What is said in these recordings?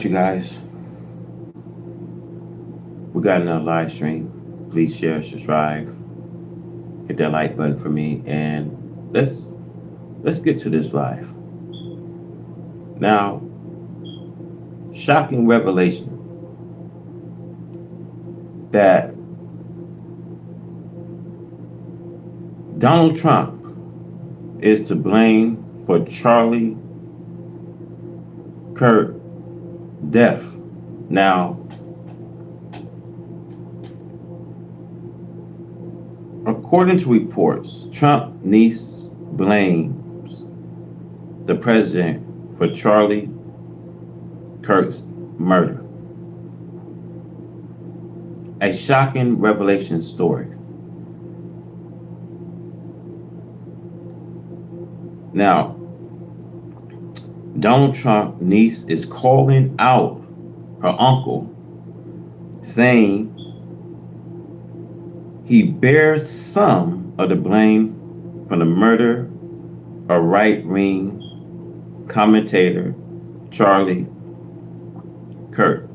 You guys, we got another live stream. Please share, subscribe, hit that like button for me, and let's get to this live. Now, shocking revelation that Donald Trump is to blame for Charlie Kirk death. Now, according to reports, Trump niece blames the president for Charlie Kirk's murder. A shocking revelation story. Now, Donald Trump's niece is calling out her uncle, saying he bears some of the blame for the murder of right-wing commentator Charlie Kirk.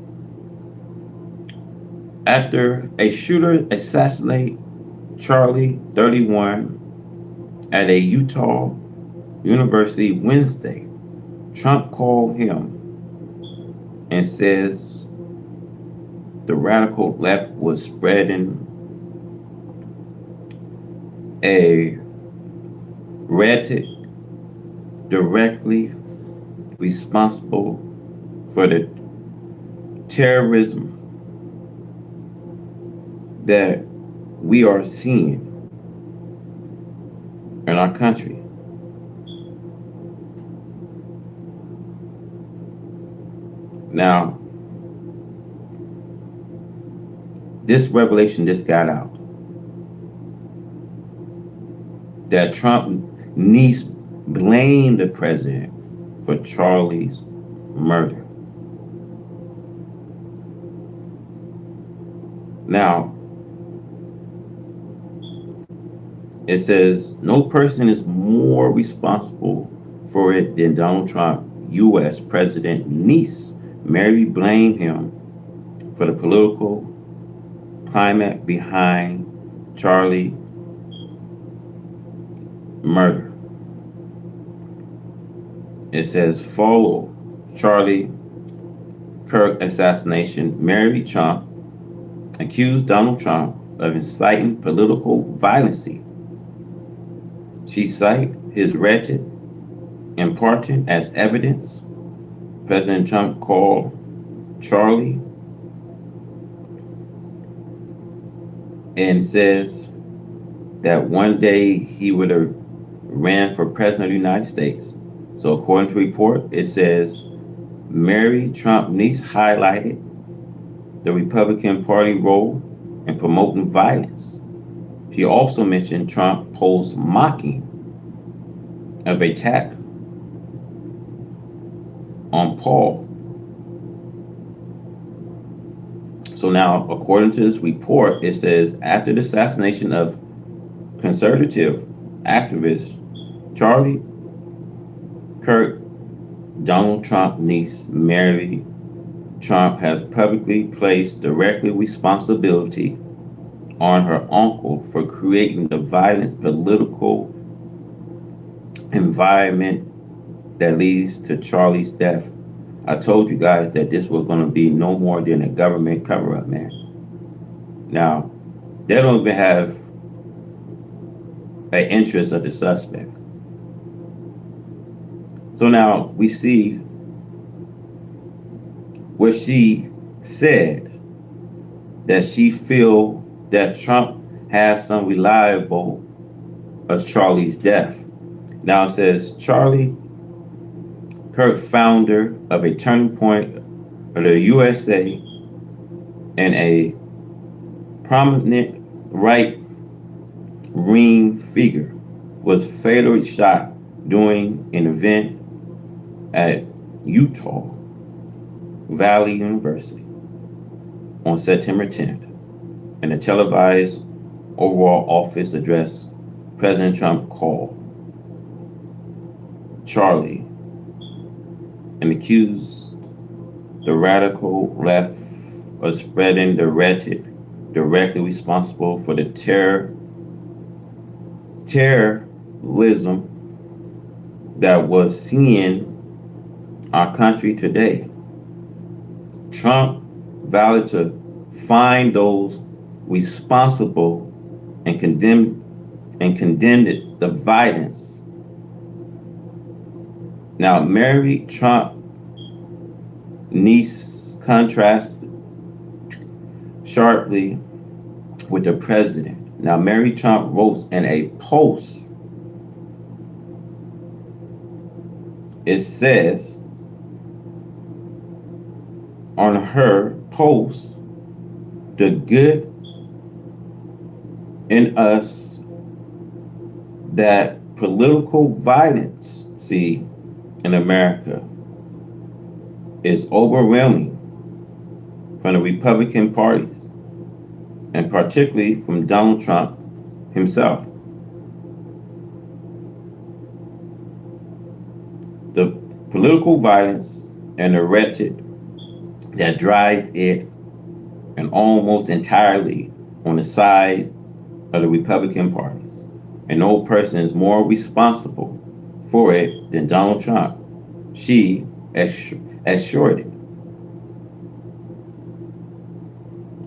After a shooter assassinated Charlie, 31, at a Utah University Wednesday, Trump called him and says the radical left was spreading a rhetoric directly responsible for the terrorism that we are seeing in our country. Now, this revelation just got out that Trump niece blamed the president for Charlie's murder. Now, it says no person is more responsible for it than Donald Trump, U.S. President niece. Mary blamed him for the political climate behind Charlie murder. It says follow Charlie Kirk assassination. Mary Trump accused Donald Trump of inciting political violence. She cited his rhetoric important as evidence. President Trump called Charlie and says that one day he would have ran for president of the United States. So according to the report, it says Mary Trump niece highlighted the Republican Party role in promoting violence. She also mentioned Trump post mocking of attack on Paul. So now, according to this report, it says after the assassination of conservative activist Charlie Kirk, Donald Trump's niece Mary Trump has publicly placed directly responsibility on her uncle for creating the violent political environment that leads to Charlie's death. I told you guys that this was going to be no more than a government cover-up, man. Now, they don't even have an interest of the suspect. So now we see where she said that she feel that Trump has some reliable of Charlie's death. Now it says Charlie Kirk, founder of a turning point of the USA and a prominent right-wing figure, was fatally shot during an event at Utah Valley University on September 10th. In a televised Oval Office address, President Trump called Charlie and accused the radical left are spreading the rhetoric directly responsible for the terrorism that was seeing our country today. Trump vowed to find those responsible and condemned the violence. Now, Mary Trump niece contrasts sharply with the president. Now, Mary Trump wrote in a post, it says on her post, the good in us that political violence, see, in America is overwhelming from the Republican parties, and particularly from Donald Trump himself. The political violence and the rhetoric that drives it, and almost entirely on the side of the Republican parties. And no person is more responsible for it than Donald Trump. She assured it.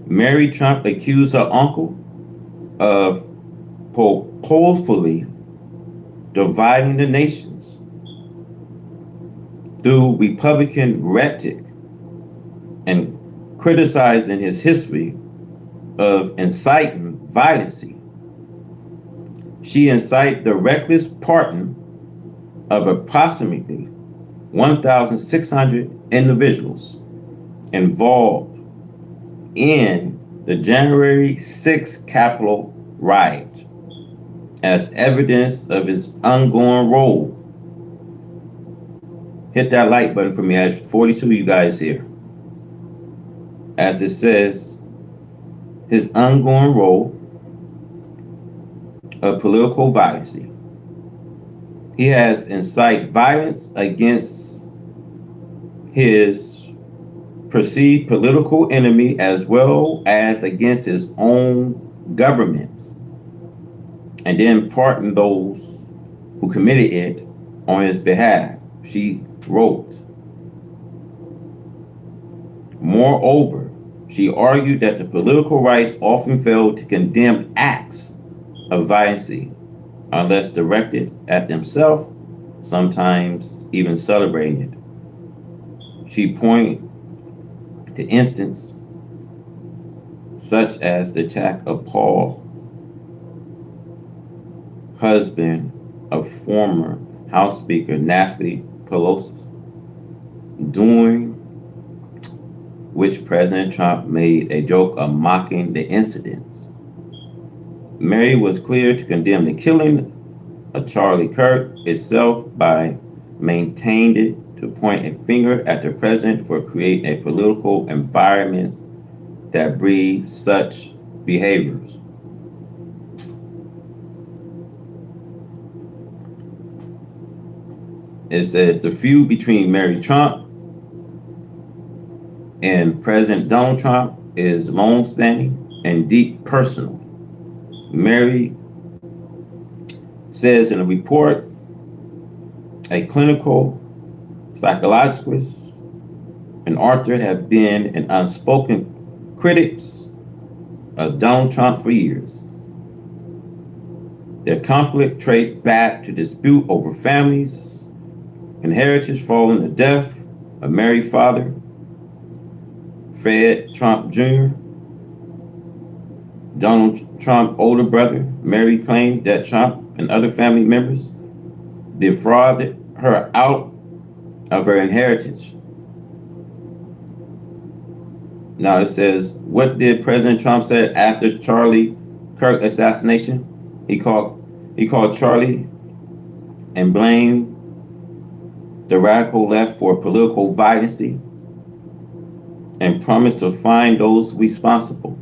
Mary Trump accused her uncle of purposefully dividing the nations through Republican rhetoric and criticizing his history of inciting violence. She incited the reckless pardon of approximately 1,600 individuals involved in the January 6th Capitol riot as evidence of his ongoing role. Hit that like button for me. I have 42 of you guys here. As it says, his ongoing role of political violence. He has incited violence against his perceived political enemy as well as against his own governments, and then pardon those who committed it on his behalf, she wrote. Moreover, she argued that the political rights often fail to condemn acts of violence unless directed at themselves, sometimes even celebrating it. She pointed to instances such as the attack of Paul, husband of former House Speaker Nancy Pelosi, during which President Trump made a joke of mocking the incidents. Mary was clear to condemn the killing of Charlie Kirk itself by maintaining it to point a finger at the president for creating a political environment that breeds such behaviors. It says the feud between Mary Trump and President Donald Trump is long-standing and deep personal. Mary says in a report, a clinical psychologist and author have been an unspoken critics of Donald Trump for years. Their conflict traced back to dispute over families and heritage following the death of Mary's father, Fred Trump Jr. Donald Trump's older brother. Mary claimed that Trump and other family members defrauded her out of her inheritance. Now it says, what did President Trump say after Charlie Kirk assassination? He called Charlie and blamed the radical left for political violence and promised to find those responsible.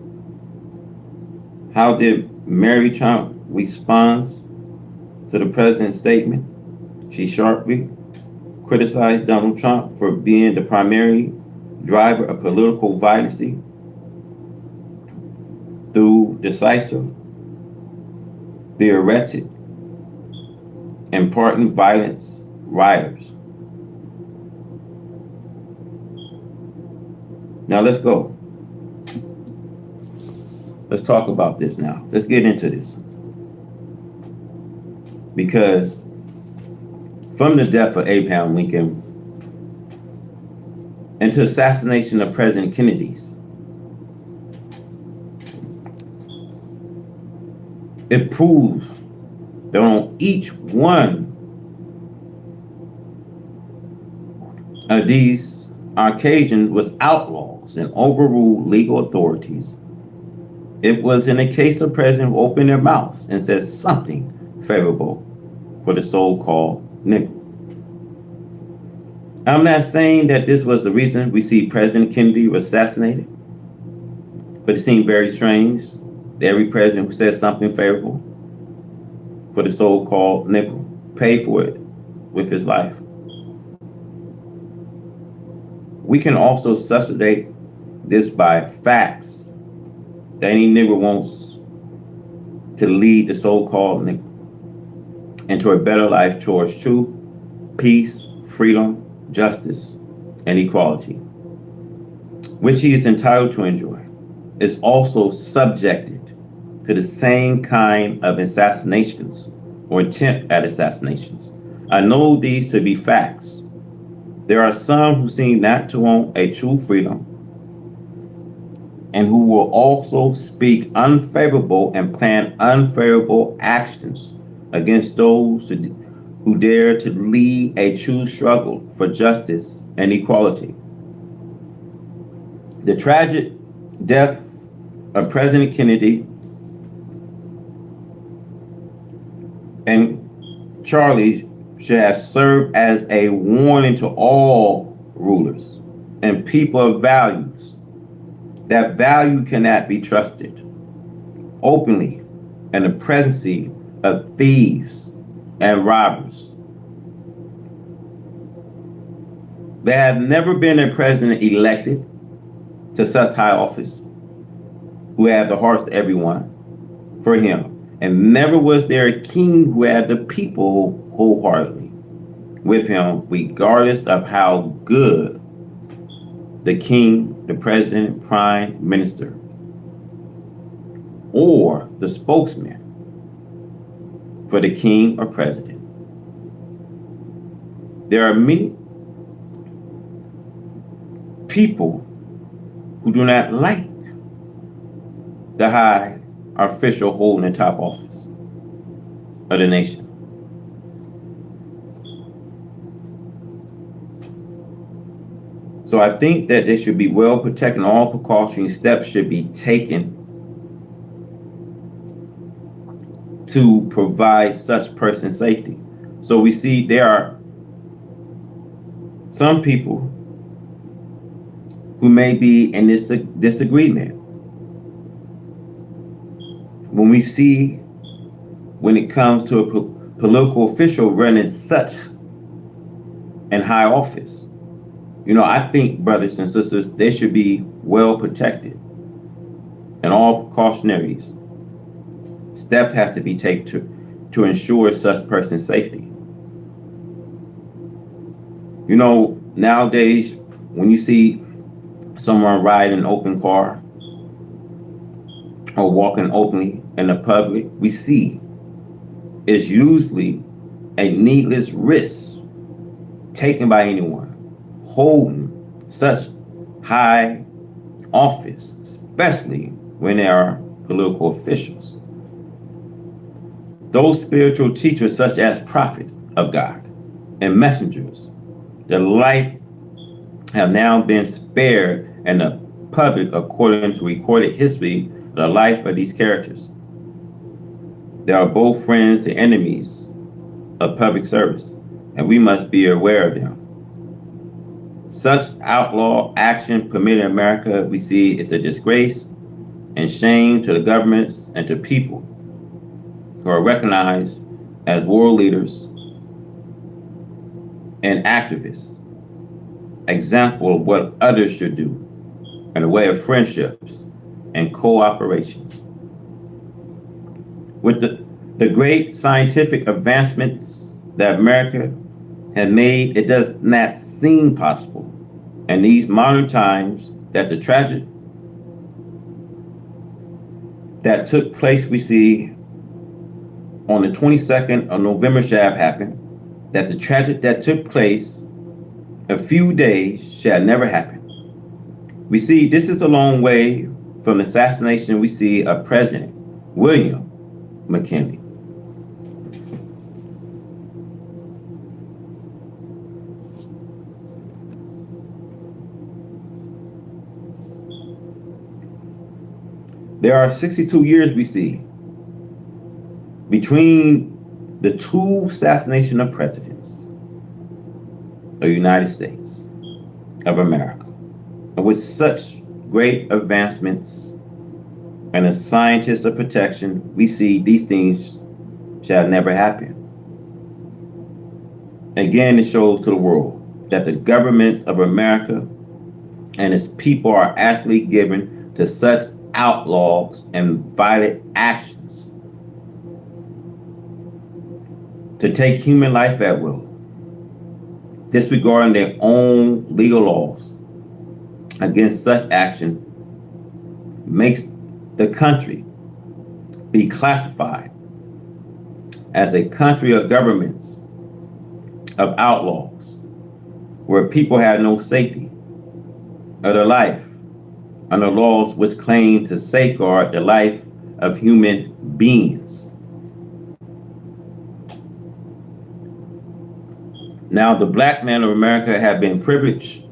How did Mary Trump respond to the president's statement? She sharply criticized Donald Trump for being the primary driver of political violence through decisive, theoretic, and partant violence riders. Now let's go. Let's talk about this now. Let's get into this. Because from the death of Abraham Lincoln and to assassination of President Kennedy's, it proves that on each one of these occasions was outlaws and overruled legal authorities. It was in a case of presidents who opened their mouths and said something favorable for the so-called Negro. I'm not saying that this was the reason we see President Kennedy was assassinated, but it seemed very strange that every president who said something favorable for the so-called Negro paid for it with his life. We can also suscitate this by facts that any Negro wants to lead the so-called Negro into a better life towards truth, peace, freedom, justice, and equality, which he is entitled to enjoy, is also subjected to the same kind of assassinations or attempt at assassinations. I know these to be facts. There are some who seem not to want a true freedom and who will also speak unfavorable and plan unfavorable actions against those who dare to lead a true struggle for justice and equality. The tragic death of President Kennedy and Charlie should have served as a warning to all rulers and people of values that value cannot be trusted openly in the presence of thieves and robbers. There have never been a president elected to such high office who had the hearts of everyone for him. And never was there a king who had the people wholeheartedly with him, regardless of how good the king, the president, prime minister, or the spokesman for the king or president. There are many people who do not like the high official holding the top office of the nation. So I think that they should be well protected and all precautionary steps should be taken to provide such person safety. So we see there are some people who may be in this disagreement. When we see when it comes to a political official running such an high office, I think, brothers and sisters, they should be well protected. And all precautionary steps have to be taken to ensure such person's safety. Nowadays, when you see someone riding an open car or walking openly in the public, we see it's usually a needless risk taken by anyone holding such high office, especially when they are political officials. Those spiritual teachers, such as prophets of God and messengers, their life have now been spared in the public according to recorded history of the life of these characters. They are both friends and enemies of public service, and we must be aware of them. Such outlaw action permitted in America, we see, is a disgrace and shame to the governments and to people who are recognized as world leaders and activists example of what others should do, and a way of friendships and cooperations. With the great scientific advancements that America has made, it does not seem possible in these modern times that the tragic that took place we see on the 22nd of November shall have happened, that the tragic that took place a few days shall never happen. We see this is a long way from the assassination we see of President William McKinley. There are 62 years we see between the two assassination of presidents of the United States of America. And with such great advancements and a scientist of protection, we see these things shall never happen. Again, it shows to the world that the governments of America and its people are actually given to such outlaws and violent actions to take human life at will, disregarding their own legal laws. Against such action makes the country be classified as a country of governments of outlaws, where people have no safety of their life under laws which claim to safeguard the life of human beings. Now, the black man of America have been privileged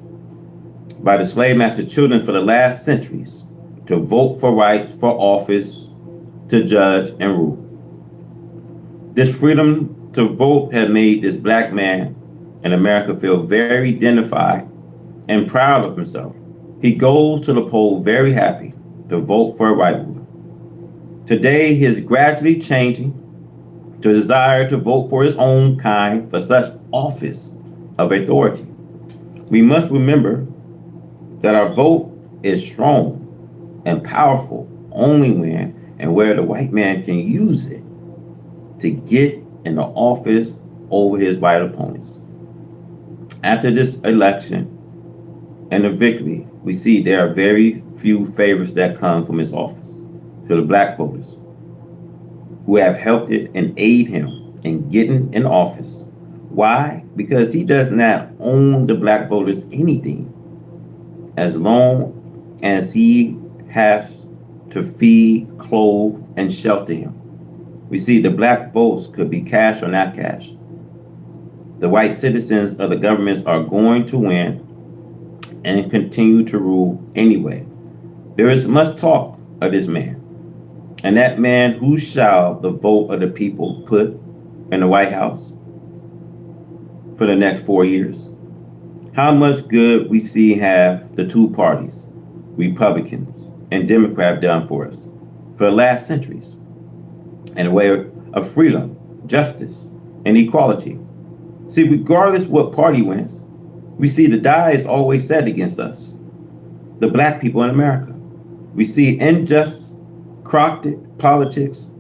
by the slave master children for the last centuries to vote for rights for office, to judge and rule. This freedom to vote has made this black man in America feel very dignified and proud of himself. He goes to the poll very happy to vote for a white woman. Today, he is gradually changing to desire to vote for his own kind for such office of authority. We must remember that our vote is strong and powerful only when and where the white man can use it to get in the office over his white opponents. After this election and the victory, we see there are very few favors that come from his office to the black voters who have helped it and aid him in getting in office. Why? Because he does not own the black voters anything as long as he has to feed, clothe, and shelter him. We see the black votes could be cash or not cash. The white citizens of the governments are going to win and continue to rule anyway. There is much talk of this man, and that man who shall the vote of the people put in the White House for the next 4 years. How much good we see have the two parties, Republicans and Democrats, done for us for the last centuries in a way of freedom, justice, and equality. See, regardless what party wins, we see the die is always set against us, the black people in America. We see unjust, corrupted politics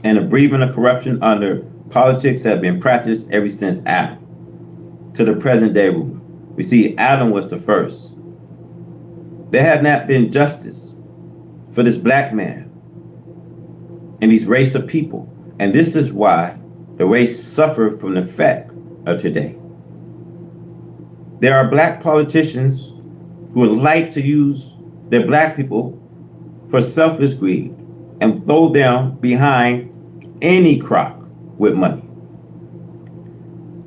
and a breathing of corruption under politics have been practiced ever since Adam to the present day ruler. We see Adam was the first. There had not been justice for this black man and these race of people. And this is why the race suffered from the effect of today. There are black politicians who would like to use their black people for selfish greed and throw them behind any crock with money.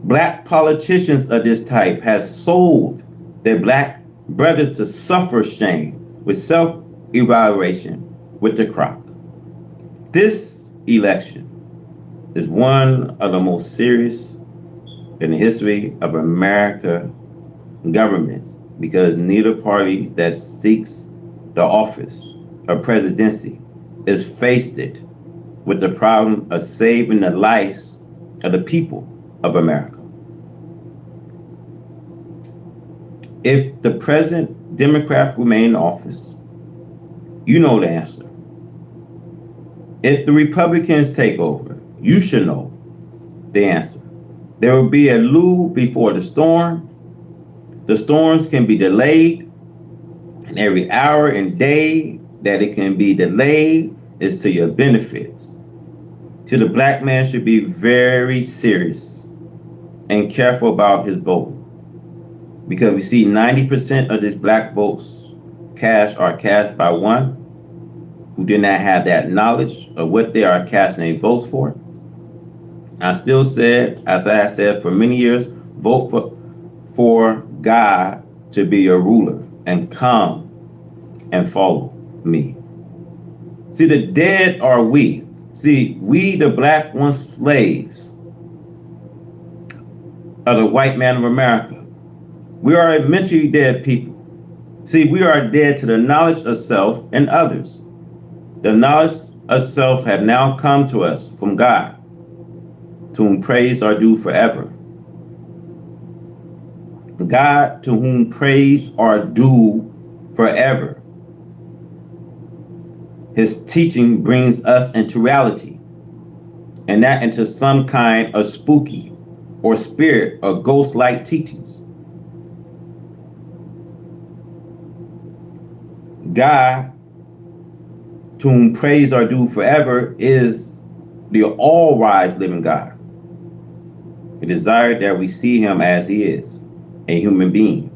Black politicians of this type has sold their black brothers to suffer shame with self-evaluation with the crock. This election is one of the most serious in the history of America governments, because neither party that seeks the office of presidency is faced it with the problem of saving the lives of the people of America. If the present Democrat remain in office, you know the answer. If the Republicans take over, you should know the answer. There will be a lull before the storm. The storms can be delayed, and every hour and day that it can be delayed is to your benefits. So the black man should be very serious and careful about his vote, because we see 90% of this black votes are cast by one who did not have that knowledge of what they are casting their votes for. I still said, as I have said for many years, vote for God to be your ruler and come and follow me. See, the dead are we. See, we, the black once slaves of the white man of America. We are a mentally dead people. See, we are dead to the knowledge of self and others. The knowledge of self have now come to us from God, to whom praise are due forever. God, to whom praise are due forever. His teaching brings us into reality, and not into some kind of spooky or spirit or ghost-like teachings. God, to whom praise are due forever, is the all-wise living God. He desired that we see him as he is, a human being,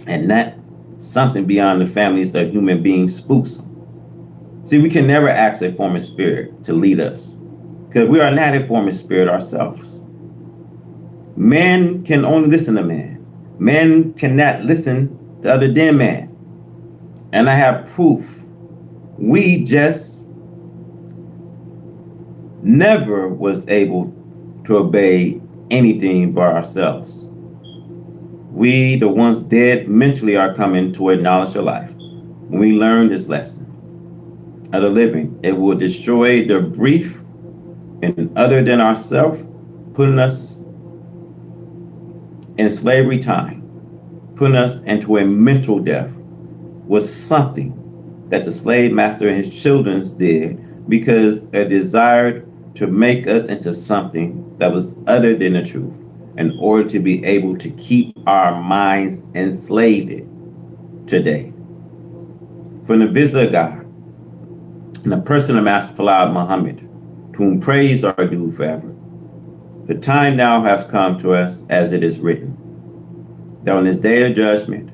and not something beyond the families of human beings spooks him. See, we can never ask a form of spirit to lead us, because we are not a form of spirit ourselves. Man can only listen to man. Man cannot listen to other than man. And I have proof. We just never was able to obey anything by ourselves. We, the ones dead mentally, are coming toward knowledge of life. When we learn this lesson of the living, it will destroy the brief and other than ourself, putting us in slavery time, putting us into a mental death, was something that the slave master and his children did, because it desired to make us into something that was other than the truth, in order to be able to keep our minds enslaved today. From the visit of God, and the person of Master Fard Muhammad, to whom praise are due forever, the time now has come to us, as it is written, that on this day of judgment,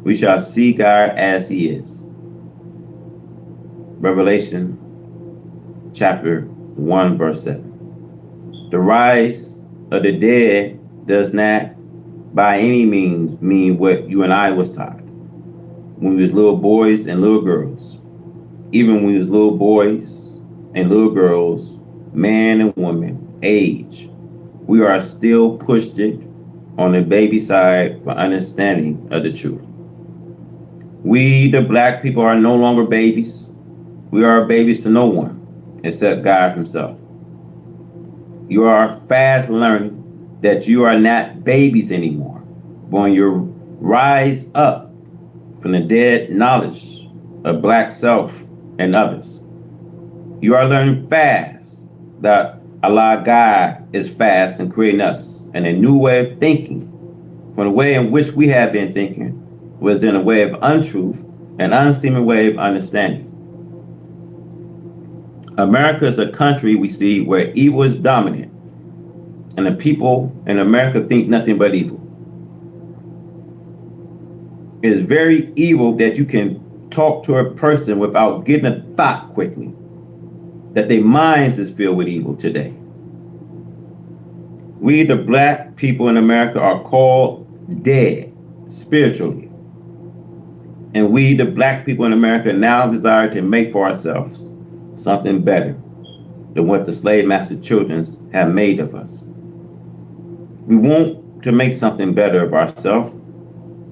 we shall see God as he is. Revelation chapter 1, verse 7. The rise of the dead does not by any means mean what you and I was taught when we was little boys and little girls. Even when we was little boys and little girls, man and woman, age, we are still pushed it on the baby side for understanding of the truth. We, the black people, are no longer babies. We are babies to no one except God himself. You are fast learning that you are not babies anymore. When you rise up from the dead knowledge of black self and others, you are learning fast that Allah God is fast in creating us in a new way of thinking, from the way in which we have been thinking was in a way of untruth and unseemly way of understanding. America is a country, we see, where evil is dominant, and the people in America think nothing but evil. It is very evil that you can talk to a person without getting a thought quickly, that their minds is filled with evil today. We, the black people in America, are called dead spiritually. And we, the black people in America, now desire to make for ourselves something better than what the slave master children have made of us. We want to make something better of ourselves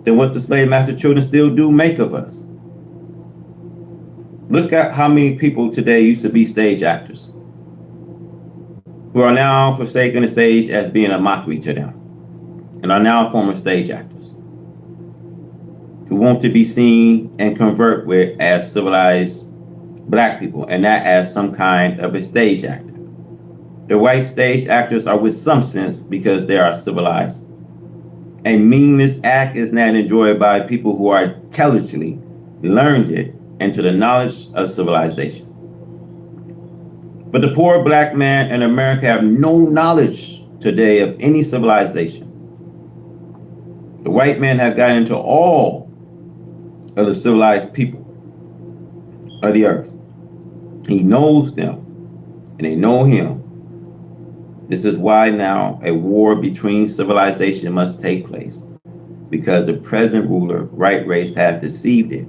than what the slave master children still do make of us. Look at how many people today used to be stage actors, who are now forsaking the stage as being a mockery to them, and are now former stage actors. who want to be seen and convert with as civilized black people and not as some kind of a stage actor. The white stage actors are with some sense because they are civilized. A meaningless act is not enjoyed by people who are intelligently learned it into the knowledge of civilization. But the poor black man in America have no knowledge today of any civilization. The white man have gotten into all of the civilized people of the earth. He knows them and they know him. This is why now a war between civilization must take place, because the present ruler, right race, has deceived it,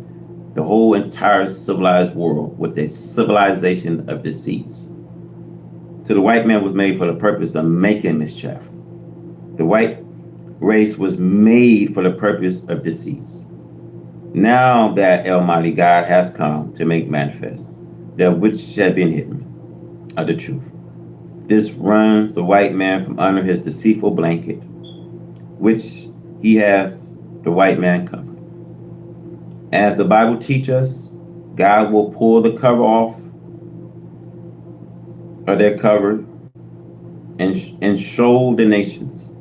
the whole entire civilized world, with a civilization of deceits. So the white man was made for the purpose of making mischief. The white race was made for the purpose of deceits. Now that Almighty God has come to make manifest that which had been hidden of the truth. This runs the white man from under his deceitful blanket, which he has the white man covered. As the Bible teaches us, God will pull the cover off of their cover and show the nations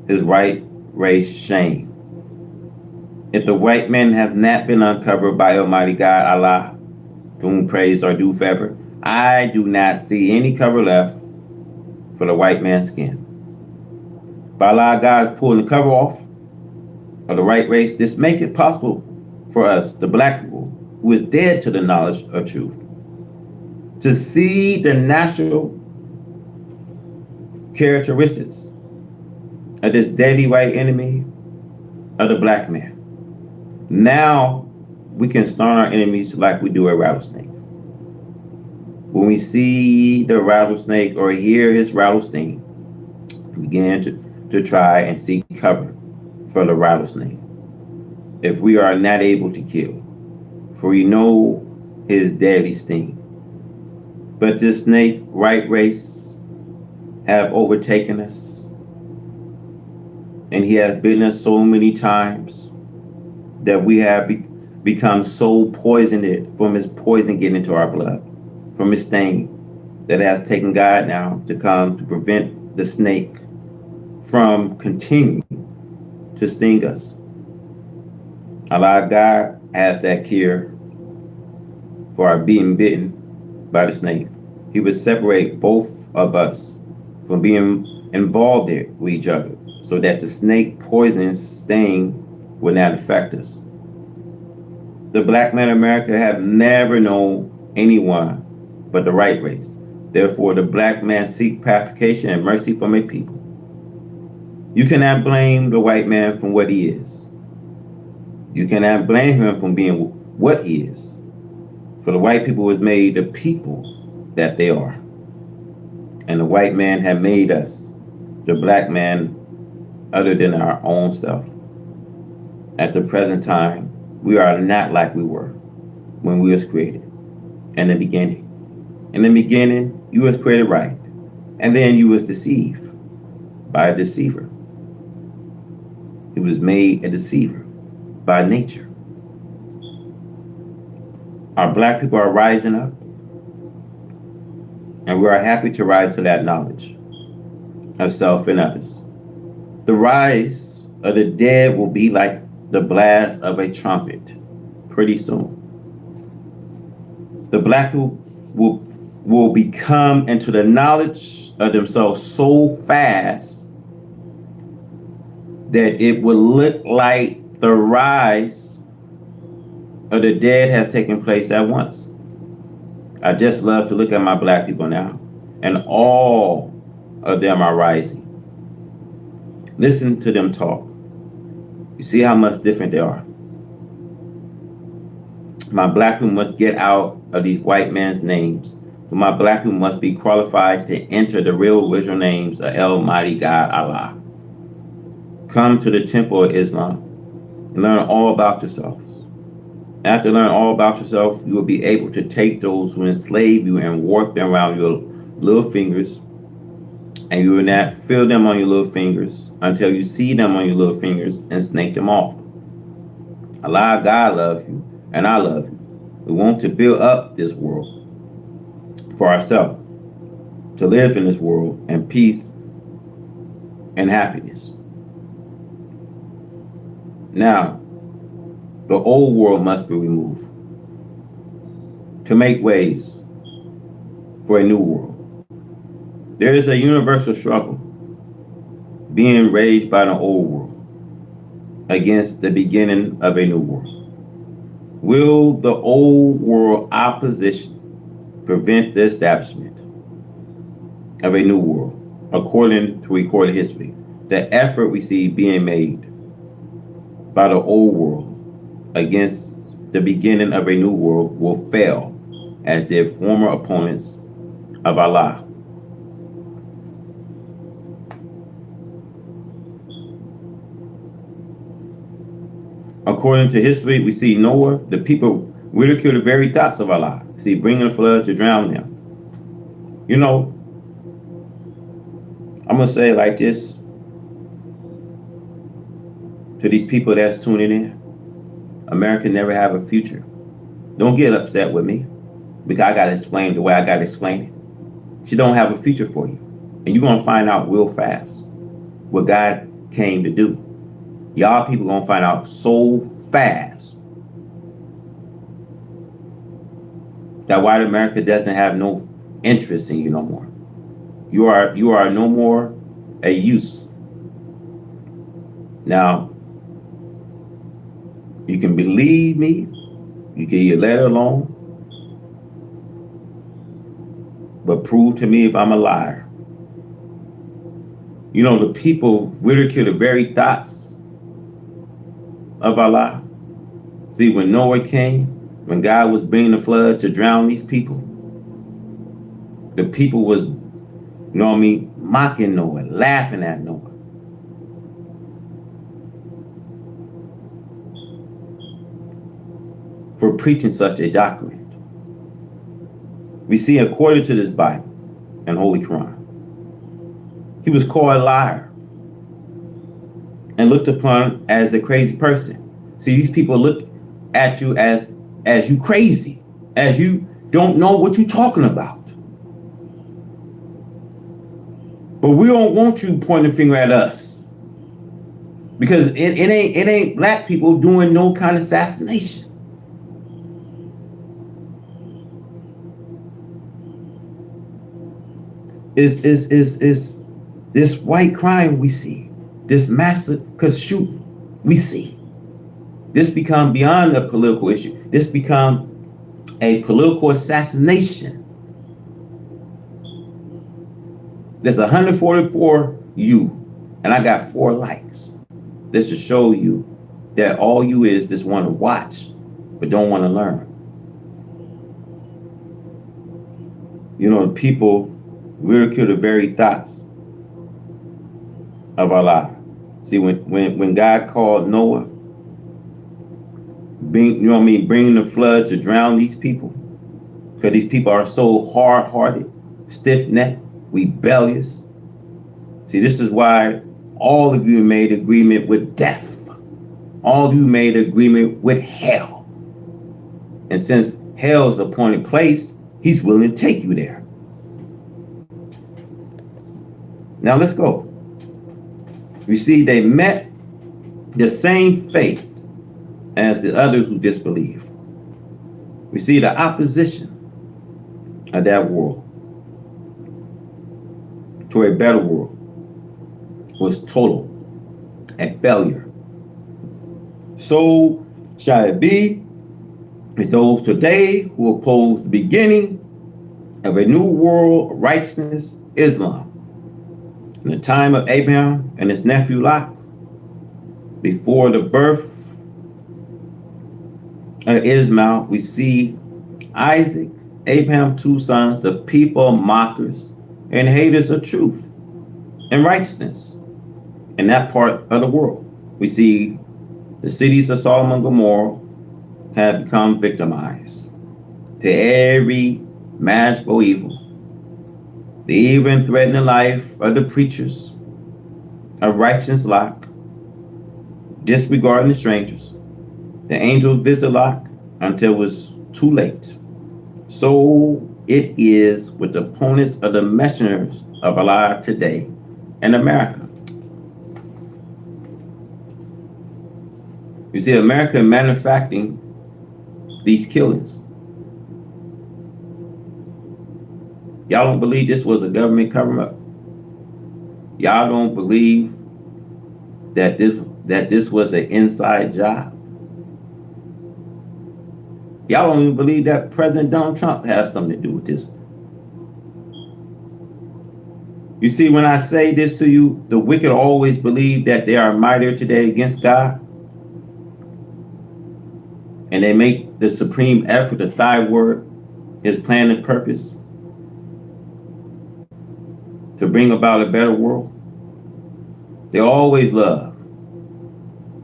his white race shame. If the white men have not been uncovered by Almighty God, Allah, to whom praise are due forever, I do not see any cover left for the white man's skin. By Allah, God is pulling the cover off of the white race. This make it possible for us, the black people, who is dead to the knowledge of truth, to see the natural characteristics of this deadly white enemy of the black man. Now we can stun our enemies like we do a rattlesnake. When we see the rattlesnake or hear his rattlesnake, begin to try and seek cover for the rattlesnake. If we are not able to kill, for we know his deadly sting. But this snake right race have overtaken us, and he has bitten us so many times that we have become so poisoned from his poison getting into our blood, from his stain, that it has taken God now to come to prevent the snake from continuing to sting us. Allah God has that cure for our being bitten by the snake. He would separate both of us from being involved there with each other, so that the snake poison sting will not affect us. The black men of America have never known anyone but the right race. Therefore, the black man seek pacification and mercy from a people. You cannot blame the white man from what he is. You cannot blame him from being what he is. For the white people was made the people that they are. And the white man had made us, the black man, other than our own self. At the present time, we are not like we were when we was created in the beginning. In the beginning, you was created right, and then you was deceived by a deceiver. He was made a deceiver by nature. Our black people are rising up, and we are happy to rise to that knowledge of self and others. The rise of the dead will be like the blast of a trumpet pretty soon. The black people will become into the knowledge of themselves so fast that it will look like the rise of the dead has taken place at once. I just love to look at my black people now, and all of them are rising. Listen to them talk. You see how much different they are. My black people must get out of these white men's names. But my black people must be qualified to enter the real original names of Almighty God Allah. Come to the temple of Islam and learn all about yourselves. After learning all about yourself, you will be able to take those who enslave you and warp them around your little fingers, and you will not feel them on your little fingers until you see them on your little fingers and snake them off. Allah, God loves you, and I love you. We want to build up this world for ourselves, to live in this world in peace and happiness. Now, the old world must be removed to make ways for a new world. There is a universal struggle being waged by the old world against the beginning of a new world. Will the old world opposition prevent the establishment of a new world? According to recorded history, the effort we see being made by the old world against the beginning of a new world will fail as their former opponents of Allah. According to history, we see Noah, the people ridicule the very thoughts of Allah. See, bringing a flood to drown them. You know, I'm going to say it like this to these people that's tuning in. America never have a future. Don't get upset with me because I got to explain the way I got to explain it. She don't have a future for you. And you're going to find out real fast what God came to do. Y'all people going to find out so fast that white America doesn't have no interest in you no more. You are no more a use. Now, you can believe me, you can either let it alone, but prove to me if I'm a liar. You know, the people ridicule the very thoughts of Allah. See, when Noah came, when God was bringing the flood to drown these people, the people was, you know what I mean, mocking Noah, laughing at Noah. For preaching such a doctrine. We see, according to this Bible and Holy Quran, he was called a liar and looked upon as a crazy person. See, these people look at you as you crazy, as you don't know what you're talking about. But we don't want you pointing a finger at us, because it ain't black people doing no kind of assassination. Is this white crime we see, this massacre shooting we see. This become beyond a political issue. This become a political assassination. There's 144 you, and I got 4 likes. This should show you that all you is just want to watch, but don't want to learn. You know, people ridicule the very thoughts of Allah. See, when God called Noah, bringing the flood to drown these people, because these people are so hard-hearted, stiff-necked, rebellious. See, this is why all of you made agreement with death. All of you made agreement with hell. And since hell's appointed place, he's willing to take you there. Now let's go. We see they met the same fate as the others who disbelieved. We see the opposition of that world to a better world was total and failure. So shall it be with those today who oppose the beginning of a new world of righteousness, Islam. In the time of Abraham and his nephew Lot, before the birth of Ismail, we see Isaac, Abraham's 2 sons, the people mockers and haters of truth and righteousness. In that part of the world, we see the cities of Sodom and Gomorrah have become victimized to every magical evil. They even threaten the life of the preachers of righteous Lot, disregarding the strangers, The angels visit Lot until it was too late. So it is with the opponents of the messengers of Allah today in America. You see, America manufacturing these killings. Y'all don't believe this was a government cover-up? Y'all don't believe that this was an inside job? Y'all don't even believe that President Donald Trump has something to do with this? You see, when I say this to you, the wicked always believe that they are mightier today against God, and they make the supreme effort to thwart His plan and purpose to bring about a better world. They always love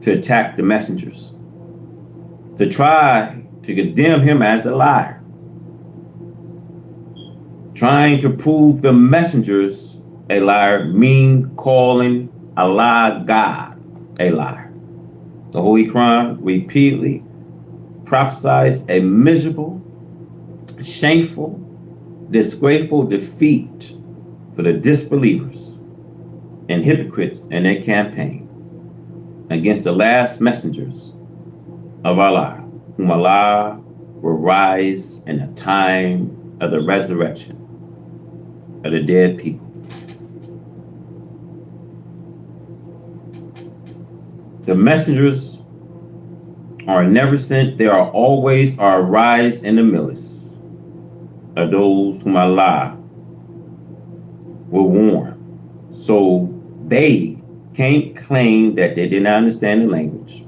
to attack the messengers, to try to condemn him as a liar, trying to prove the messengers a liar, mean calling Allah God a liar. The Holy Quran repeatedly prophesies a miserable, shameful, disgraceful defeat for the disbelievers and hypocrites in their campaign against the last messengers of Allah, whom Allah will rise in the time of the resurrection of the dead people. The messengers are never sent, they are always arise in the midst of those whom Allah will warn. So they can't claim that they did not understand the language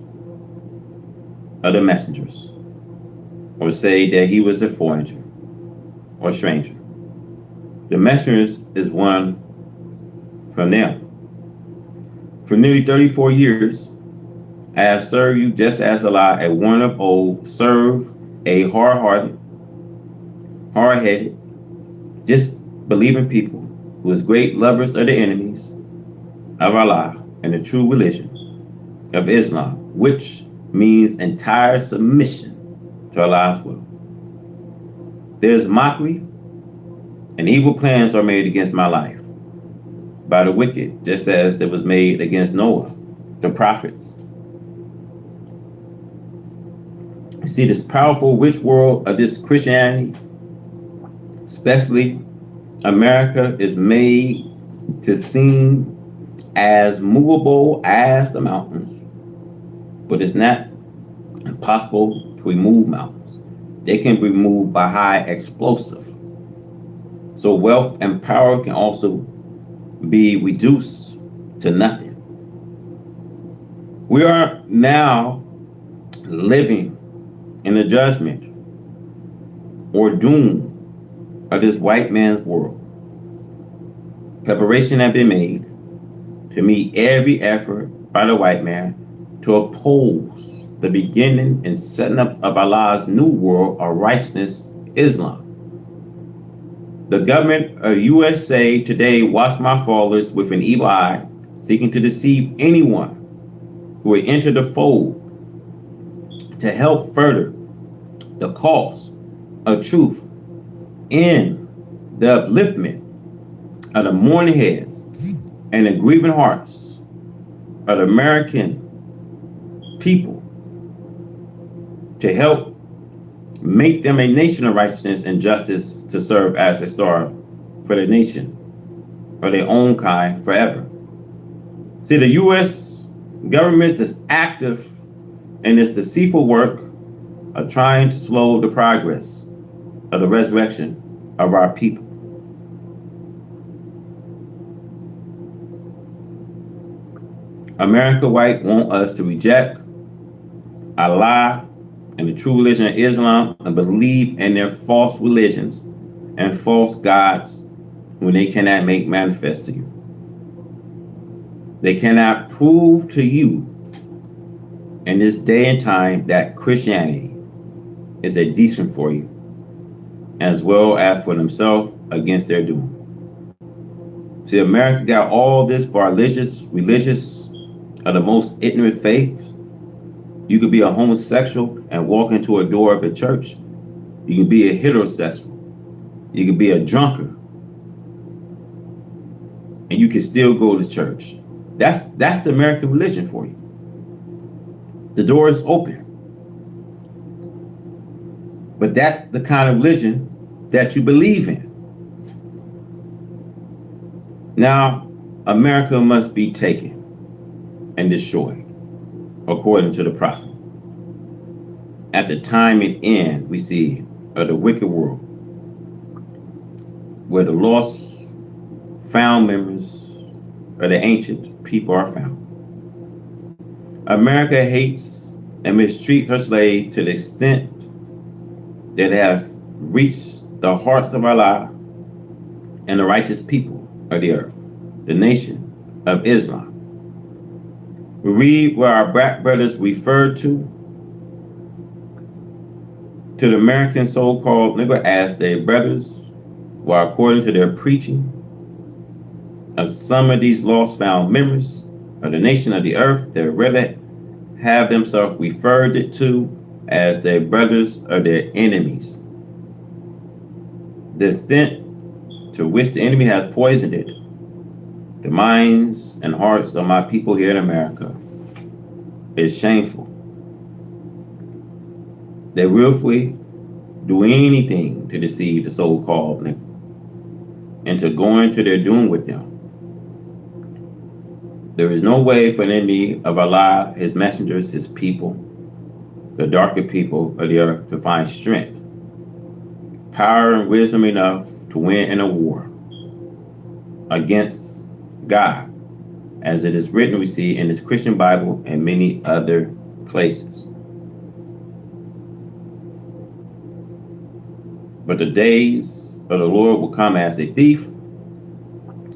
of the messengers, or say that he was a foreigner or stranger. The messengers is one from them. For nearly 34 years, I have served you just as Allah, a one of old, serve a hard-headed, disbelieving people who is great lovers of the enemies of Allah and the true religion of Islam, which means entire submission to Allah's will. There's mockery and evil plans are made against my life by the wicked, just as there was made against Noah, the prophets. You see, this powerful, rich world of this Christianity, especially America, is made to seem as movable as the mountains, but it's not impossible to remove mountains. They can be removed by high explosive. So wealth and power can also be reduced to nothing. We are now living in the judgment or doom of this white man's world. Preparation has been made to meet every effort by the white man to oppose the beginning and setting up of Allah's new world of righteousness, Islam. The government of USA today watch my followers with an evil eye, seeking to deceive anyone who would enter the fold to help further the cause of truth in the upliftment of the mourning heads and the grieving hearts of the American people, to help make them a nation of righteousness and justice to serve as a star for the nation or their own kind forever. See, the U.S. government is active in this deceitful work of trying to slow the progress of the resurrection of our people. America white want us to reject Allah and the true religion of Islam and believe in their false religions and false gods when they cannot make manifest to you. They cannot prove to you in this day and time that Christianity is a decent for you, as well as for themselves against their doom. See, America got all this for our religious of the most ignorant faith, You could be a homosexual and walk into a door of a church. You could be a heterosexual. You could be a drunkard, and you can still go to church. That's the American religion for you. The door is open. But that's the kind of religion that you believe in. Now, America must be taken and destroyed, according to the prophet. At the time and end, we see of the wicked world, where the lost, found members of the ancient people are found. America hates and mistreats her slave to the extent that they have reached the hearts of Allah and the righteous people of the earth, the nation of Islam. We read where our black brothers referred to the American so-called nigger as their brothers, while according to their preaching of some of these lost found members of the nation of the earth, they rather have themselves referred to as their brothers or their enemies. The extent to which the enemy has poisoned it, the minds and hearts of my people here in America, is shameful. They willfully do anything to deceive the so-called nigger and to go into their doom with them. There is no way for an enemy of Allah, his messengers, his people, the darker people of the earth, to find strength, power, and wisdom enough to win in a war against God, as it is written, we see in this Christian Bible and many other places. But the days of the Lord will come as a thief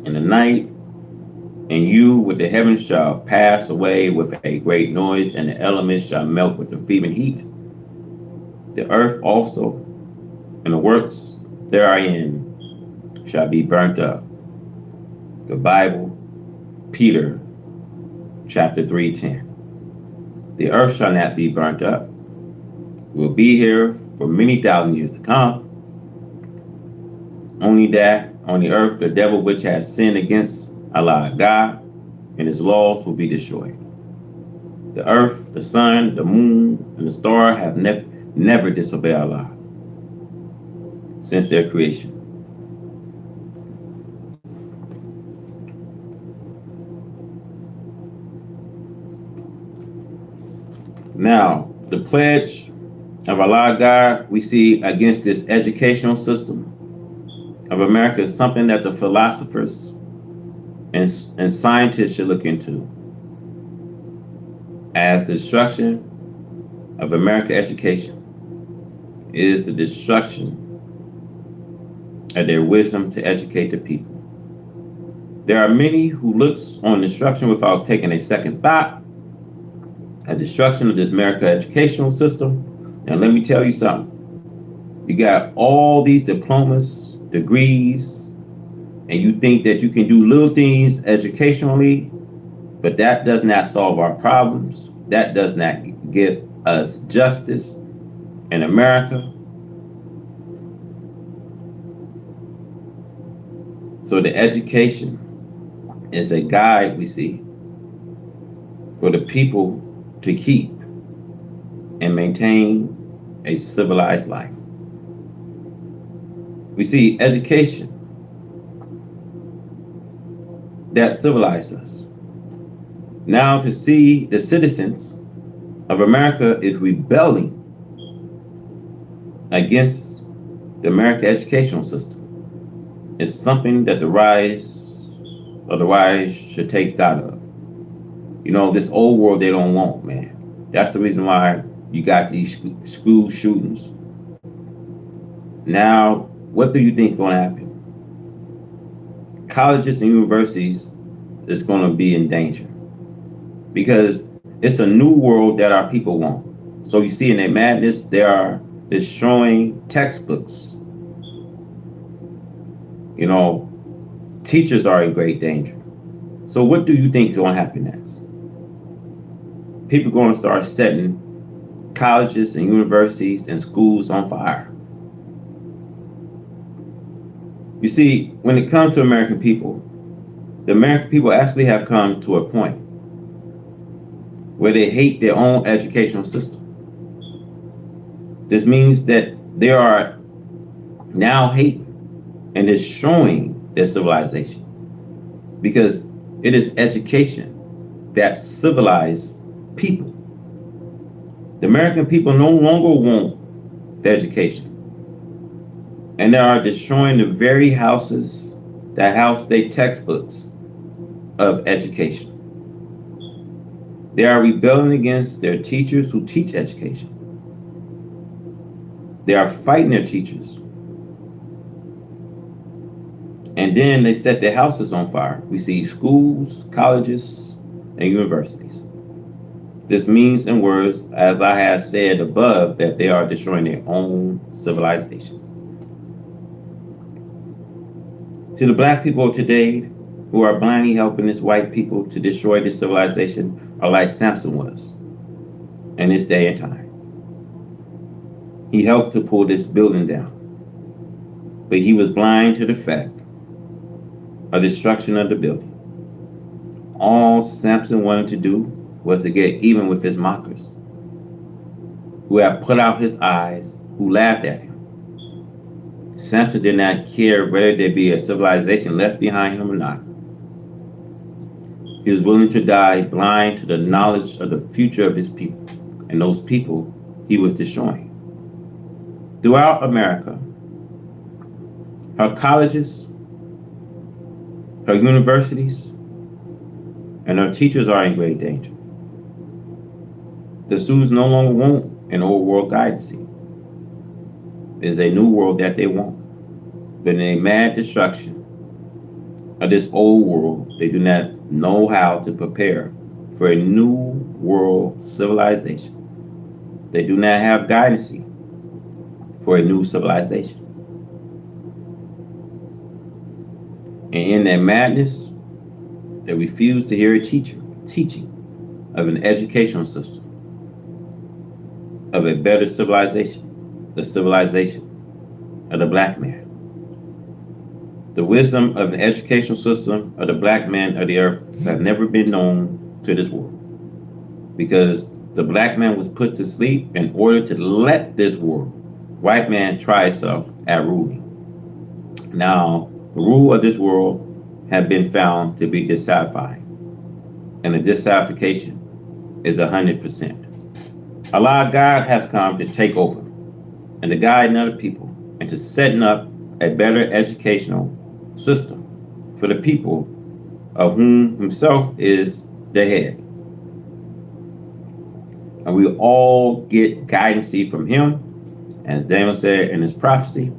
in the night, and you with the heavens shall pass away with a great noise, and the elements shall melt with the fervent heat. The earth also and the works therein shall be burnt up. The Bible, Peter, chapter 3:10. The earth shall not be burnt up. It will be here for many thousand years to come. Only that on the earth the devil which has sinned against Allah God and his laws will be destroyed. The earth, the sun, the moon, and the star have never disobeyed Allah since their creation. Now, the pledge of Allah God we see against this educational system of America is something that the philosophers and scientists should look into, as the destruction of American education is the destruction of their wisdom to educate the people. There are many who looks on destruction without taking a second thought, a destruction of this American educational system. And let me tell you something. You got all these diplomas, degrees, and you think that you can do little things educationally, but that does not solve our problems. That does not give us justice in America. So the education is a guide, we see, for the people to keep and maintain a civilized life. We see education that civilizes us. Now to see the citizens of America is rebelling against the American educational system is something that the wise should take thought of. You know, this old world they don't want, man. That's the reason why you got these school shootings. Now, what do you think is going to happen? Colleges and universities is going to be in danger because it's a new world that our people want. So you see in their madness, they are destroying textbooks. You know, teachers are in great danger. So what do you think is going to happen next? People are going to start setting colleges and universities and schools on fire. You see, when it comes to American people, the American people actually have come to a point where they hate their own educational system. This means that they are now hating and destroying their civilization because it is education that civilized people. The American people no longer want the education, and they are destroying the very houses that house their textbooks of education. They are rebelling against their teachers who teach education. They are fighting their teachers. And then they set their houses on fire. We see schools, colleges, and universities. This means in words, as I have said above, that they are destroying their own civilization. To the black people of today who are blindly helping this white people to destroy this civilization are like Samson was in this day and time. He helped to pull this building down, but he was blind to the fact of destruction of the building. All Samson wanted to do was to get even with his mockers, who had put out his eyes, who laughed at him. Samson did not care whether there be a civilization left behind him or not. He was willing to die blind to the knowledge of the future of his people, and those people he was destroying. Throughout America, her colleges, her universities, and her teachers are in great danger. The students no longer want an old world guidance. It is a new world that they want. But in a mad destruction of this old world, they do not know how to prepare for a new world civilization. They do not have guidance for a new civilization. And in their madness, they refuse to hear a teaching of an educational system, of a better civilization, the civilization of the black man. The wisdom of an educational system of the black man of the earth have never been known to this world, because the black man was put to sleep in order to let this world, white man, try itself at ruling. Now, the rule of this world have been found to be dissatisfying, and the dissatisfaction is 100%. Allah God has come to take over and to guide other people into setting up a better educational system for the people of whom himself is the head. And we all get guidance from him. As Daniel said in his prophecy,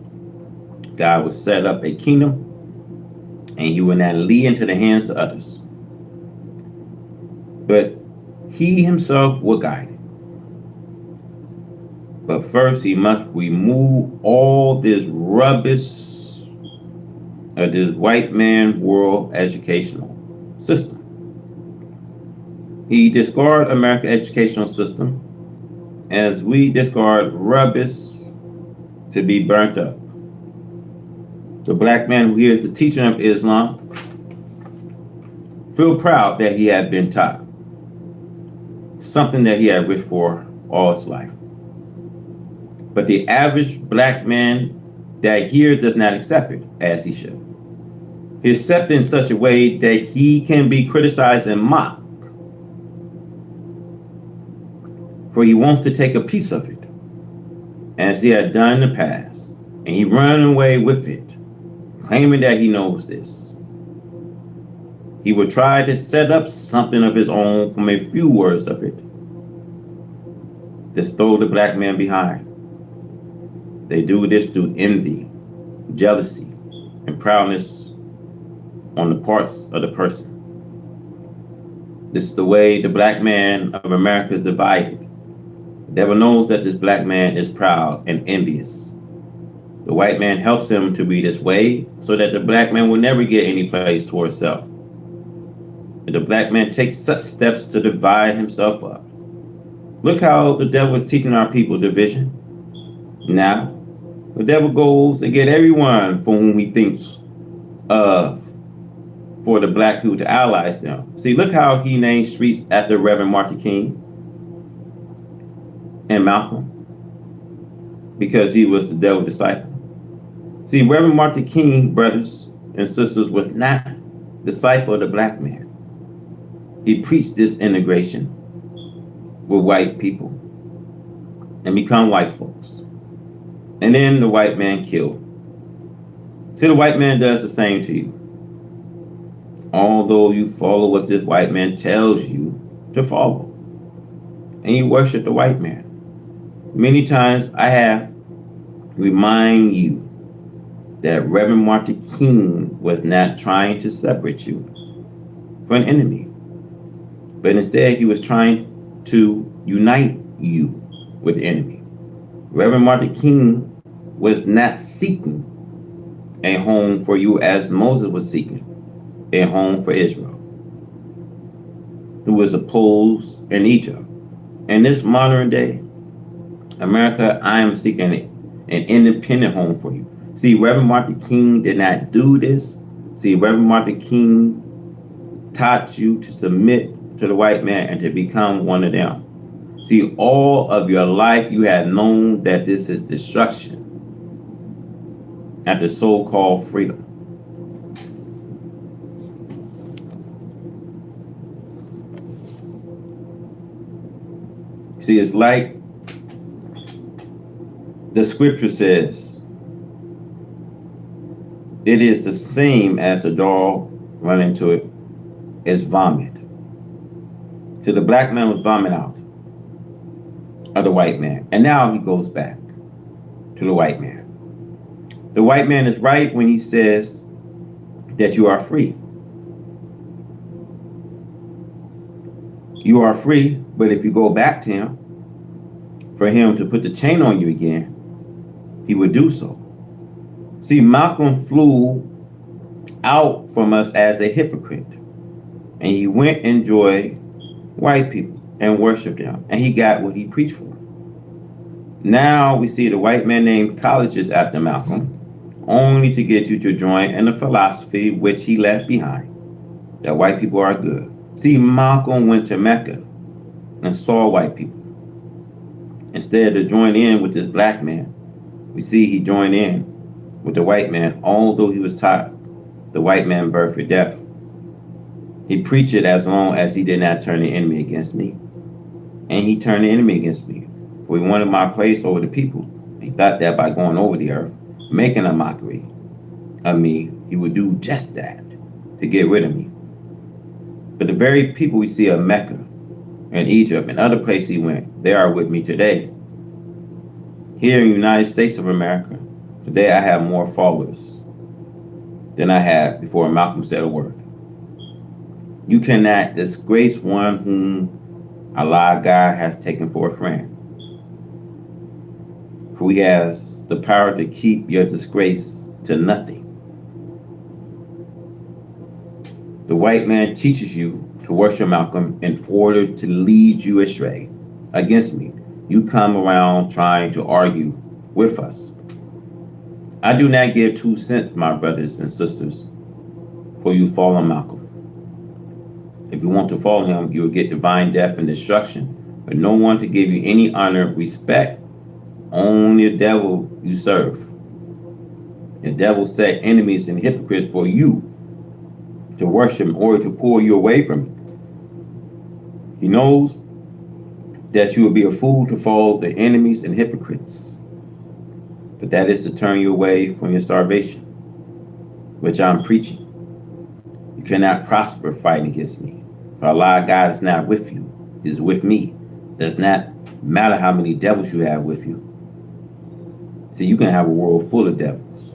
God will set up a kingdom and he will not lead into the hands of others, but he himself will guide it. But first he must remove all this rubbish of this white man world educational system. He discard American educational system as we discard rubbish to be burnt up. The black man who hears the teaching of Islam feel proud that he had been taught something that he had wished for all his life. But the average black man that here does not accept it as he should. He accepts it in such a way that he can be criticized and mocked, for he wants to take a piece of it, as he had done in the past, and he run away with it, claiming that he knows this. He would try to set up something of his own from a few words of it. Just throw the black man behind. They do this through envy, jealousy, and proudness on the parts of the person. This is the way the black man of America is divided. The devil knows that this black man is proud and envious. The white man helps him to be this way so that the black man will never get any place towards self. And the black man takes such steps to divide himself up. Look how the devil is teaching our people division. Now, the devil goes and get everyone for whom he thinks of for the black people to allies them. See, look how he named streets after Reverend Martin King and Malcolm, because he was the devil's disciple. See, Reverend Martin King, brothers and sisters, was not disciple of the black man. He preached this integration with white people and become white folks. And then the white man killed. See, the white man does the same to you. Although you follow what this white man tells you to follow, and you worship the white man. Many times I have remind you that Reverend Martin King was not trying to separate you from an enemy, but instead he was trying to unite you with the enemy. Reverend Martin King was not seeking a home for you as Moses was seeking a home for Israel, who was opposed in Egypt. In this modern day, America, I am seeking an independent home for you. See, Reverend Martin King did not do this. See, Reverend Martin King taught you to submit to the white man and to become one of them. See, all of your life you have known that this is destruction and the so-called freedom. See, it's like the scripture says, it is the same as a dog run into it is vomit. So the black man was vomit out of the white man. And now he goes back to the white man. The white man is right when he says that you are free. You are free, but if you go back to him, for him to put the chain on you again, he would do so. See, Malcolm flew out from us as a hypocrite, and he went and enjoyed white people and worshiped them, and he got what he preached for. Now we see the white man named colleges after Malcolm, only to get you to join in the philosophy which he left behind, that white people are good. See, Malcolm went to Mecca and saw white people. Instead of join in with this black man, we see he joined in with the white man, although he was taught the white man birth or death. He preached it as long as he did not turn the enemy against me. And he turned the enemy against me. For he wanted my place over the people. He thought that by going over the earth, making a mockery of me, he would do just that to get rid of me. But the very people we see of Mecca and Egypt and other places he went, they are with me today. Here in the United States of America, today I have more followers than I had before Malcolm said a word. You cannot disgrace one whom Allah God has taken for a friend. For he has the power to keep your disgrace to nothing. The white man teaches you to worship Malcolm in order to lead you astray against me. You come around trying to argue with us. I do not give 2 cents, my brothers and sisters, for you follow Malcolm. If you want to follow him, you will get divine death and destruction, but no one to give you any honor, respect. Only the devil you serve. The devil set enemies and hypocrites for you to worship in order to pull you away from him. He knows that you will be a fool to follow the enemies and hypocrites, but that is to turn you away from your starvation, which I'm preaching. You cannot prosper fighting against me, for Allah God is not with you, He is with me. It does not matter how many devils you have with you. See, you can have a world full of devils,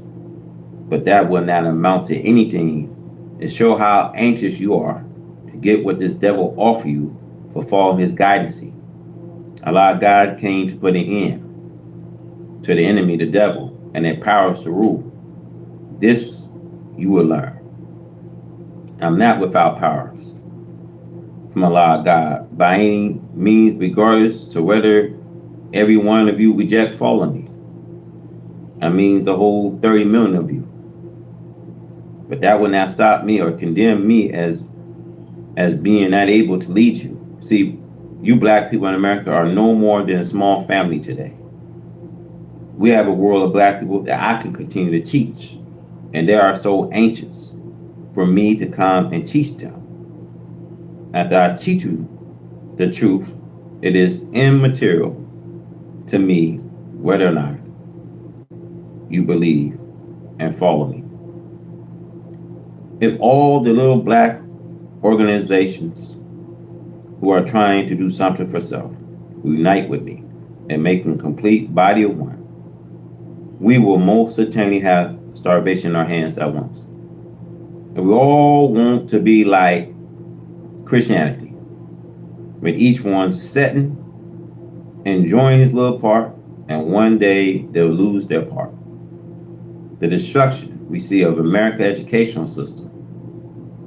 but that will not amount to anything to show how anxious you are to get what this devil offer you for following his guidance. Allah God came to put an end to the enemy, the devil, and their powers to rule. This you will learn. I'm not without powers. from Allah God by any means, regardless to whether every one of you reject following me. I mean the whole 30 million of you. But that will not stop me or condemn me as being not able to lead you. See, you black people in America are no more than a small family today. We have a world of black people that I can continue to teach. And they are so anxious for me to come and teach them. After I teach you the truth, it is immaterial to me whether or not you believe and follow me. If all the little black organizations who are trying to do something for self unite with me and make a complete body of one, we will most certainly have starvation in our hands at once. And we all want to be like Christianity, with each one sitting, enjoying his little part, and one day they'll lose their part. The destruction we see of America's educational system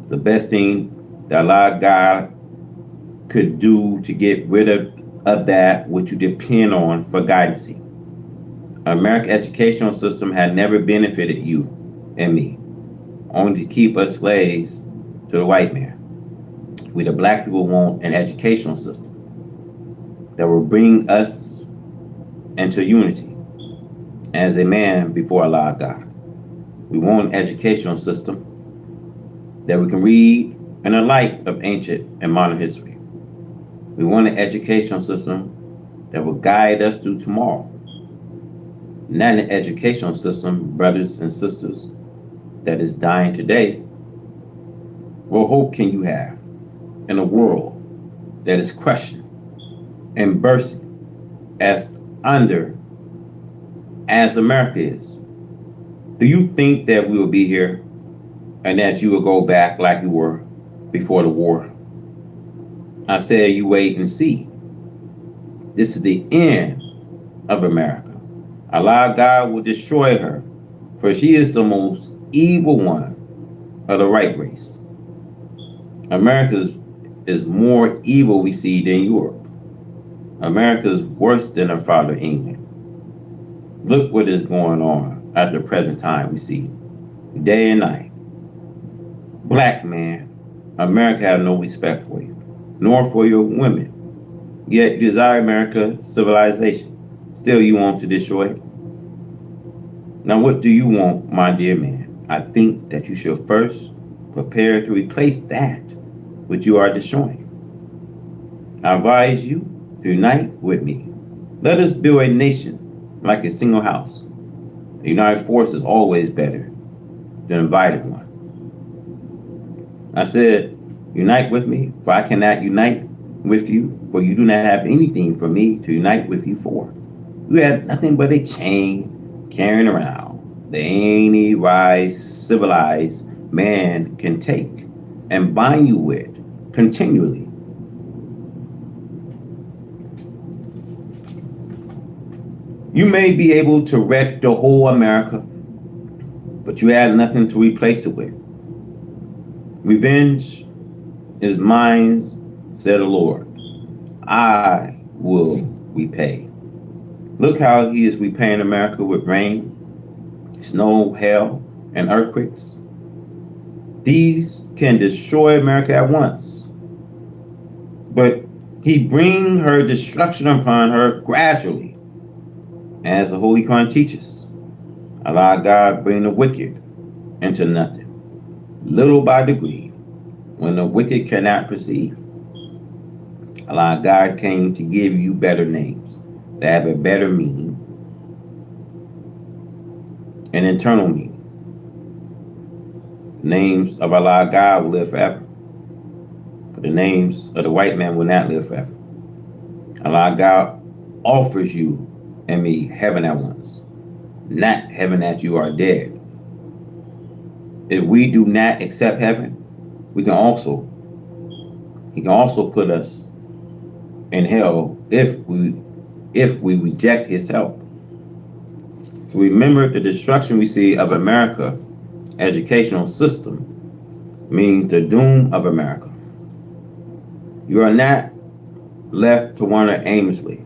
is the best thing that Allah God could do to get rid of that which you depend on for guidance. America's educational system had never benefited you and me, only to keep us slaves to the white man. We the black people want an educational system that will bring us into unity as a man before Allah God. We want an educational system that we can read in the light of ancient and modern history. We want an educational system that will guide us through tomorrow. Not an educational system, brothers and sisters, that is dying today. What hope can you have in a world that is crushing and bursting as America is? Do you think that we will be here and that you will go back like you were before the war? I said you wait and see. This is the end of America. Allah God will destroy her, for she is the most evil one of the right race. America is more evil we see than Europe. America is worse than her father England. Look what is going on at the present time we see, day and night. Black man, America have no respect for you, nor for your women. Yet you desire America's civilization. Still you want to destroy it. Now what do you want, my dear man? I think that you should first prepare to replace that which you are destroying. I advise you to unite with me. Let us build a nation like a single house. A united force is always better than a divided one. I said, unite with me, for I cannot unite with you, for you do not have anything for me to unite with you for. You have nothing but a chain carrying around that any wise, civilized man can take and bind you with continually. You may be able to wreck the whole America, but you have nothing to replace it with. Revenge is mine, said the Lord. I will repay. Look how he is repaying America with rain, snow, hail, and earthquakes. These can destroy America at once. But he bring her destruction upon her gradually, as the Holy Quran teaches. Allah God bring the wicked into nothing, little by degree, when the wicked cannot perceive. Allah God came to give you better names that have a better meaning, an internal meaning. The names of Allah God will live forever, but the names of the white man will not live forever. Allah God offers you and me heaven at once, not heaven that you are dead. If we do not accept heaven, he can also put us in hell if we reject his help. So remember, the destruction we see of America educational system means the doom of America. You are not left to wander aimlessly.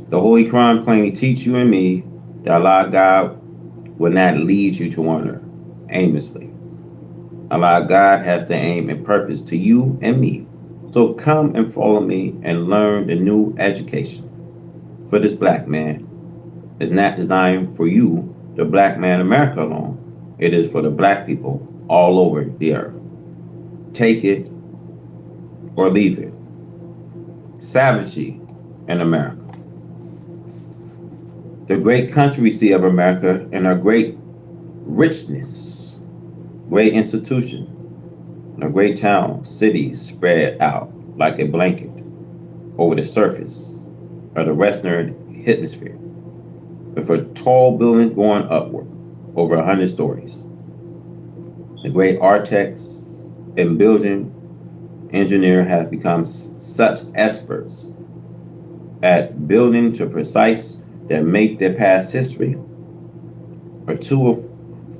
The Holy Quran plainly teach you and me that Allah God will not lead you to wander aimlessly. Allah God has the aim and purpose to you and me. So come and follow me and learn the new education. For this black man is not designed for you, the black man in America alone. It is for the black people all over the earth. Take it or leave it. Savagery in America. The great country we see of America and our great richness, great institution, a great town, cities spread out like a blanket over the surface of the western hemisphere, with a tall building going upward over 100 stories. The great architects and building engineer have become such experts at building to precise that make their past history or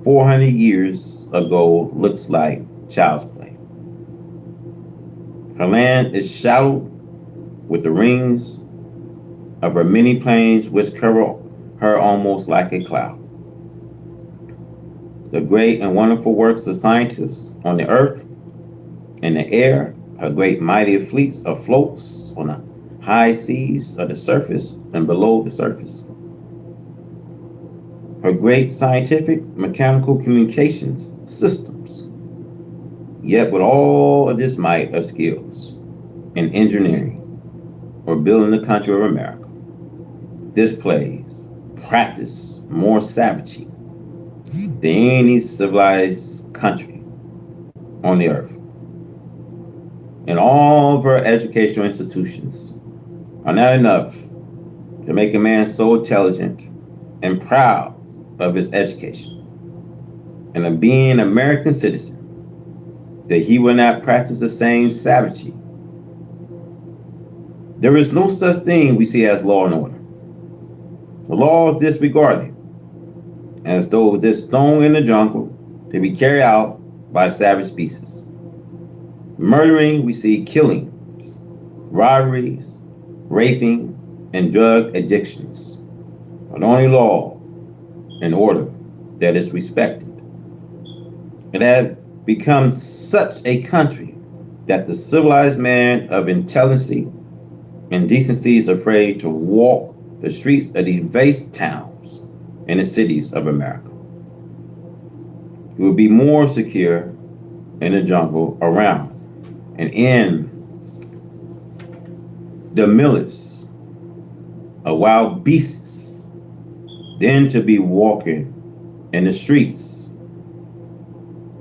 400 years ago looks like child's play. Her land is shadowed with the rings of her many plains which cover her almost like a cloud. The great and wonderful works of scientists on the earth, in the air, her great mighty fleets of floats on the high seas of the surface and below the surface. Her great scientific mechanical communications systems. Yet with all of this might of skills in engineering or building the country of America, displays, practice more savagery than any civilized country on the earth. And all of our educational institutions are not enough to make a man so intelligent and proud of his education and of being an American citizen that he will not practice the same savagery. There is no such thing we see as law and order. The law is disregarded as though this thrown in the jungle to be carried out by savage species. Murdering, we see killings, robberies, raping, and drug addictions. But only law and order that is respected. It has become such a country that the civilized man of intelligence and decency is afraid to walk the streets of these vast towns and the cities of America. He will be more secure in the jungle around and in the millions of wild beasts than to be walking in the streets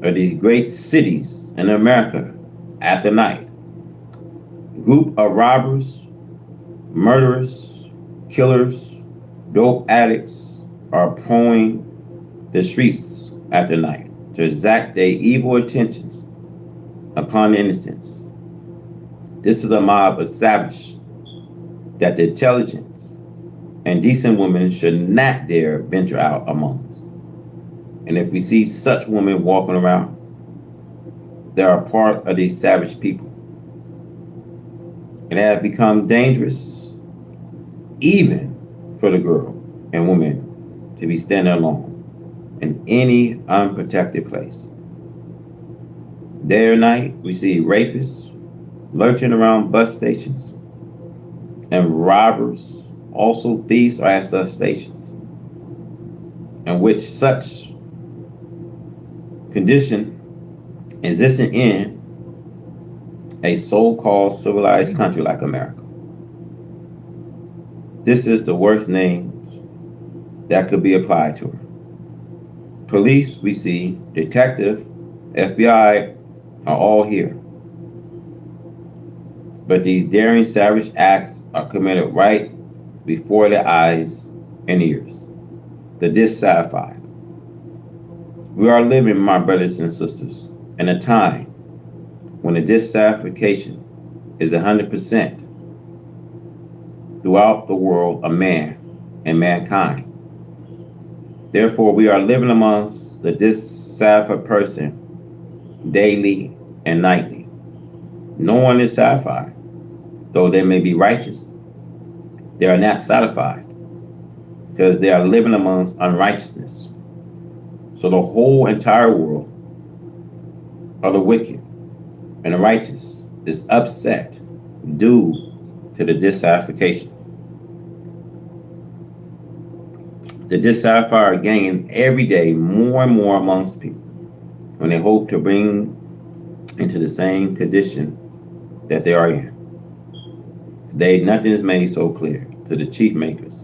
of these great cities in America at the night. Group of robbers, murderers, killers, dope addicts are prowling the streets at the night to exact their evil intentions upon the innocents. This is a mob of savage that the intelligent and decent women should not dare venture out among us. And if we see such women walking around, they are part of these savage people. It has become dangerous even for the girl and woman to be standing alone in any unprotected place. Day or night, we see rapists lurching around bus stations and robbers, also thieves are at such stations, in which such condition existing in a so-called civilized country like America. This is the worst name that could be applied to her. Police, we see, detective, FBI are all here. But these daring savage acts are committed right before their eyes and ears. The dissatisfied. We are living, my brothers and sisters, in a time when the dissatisfaction is 100% throughout the world of man and mankind. Therefore, we are living amongst the dissatisfied person daily and nightly. No one is satisfied. Though they may be righteous, they are not satisfied because they are living amongst unrighteousness. So the whole entire world of the wicked and the righteous is upset due to the dissatisfaction. The dissatisfied are gaining every day more and more amongst people when they hope to bring into the same condition that they are in. Today, nothing is made so clear to the chief makers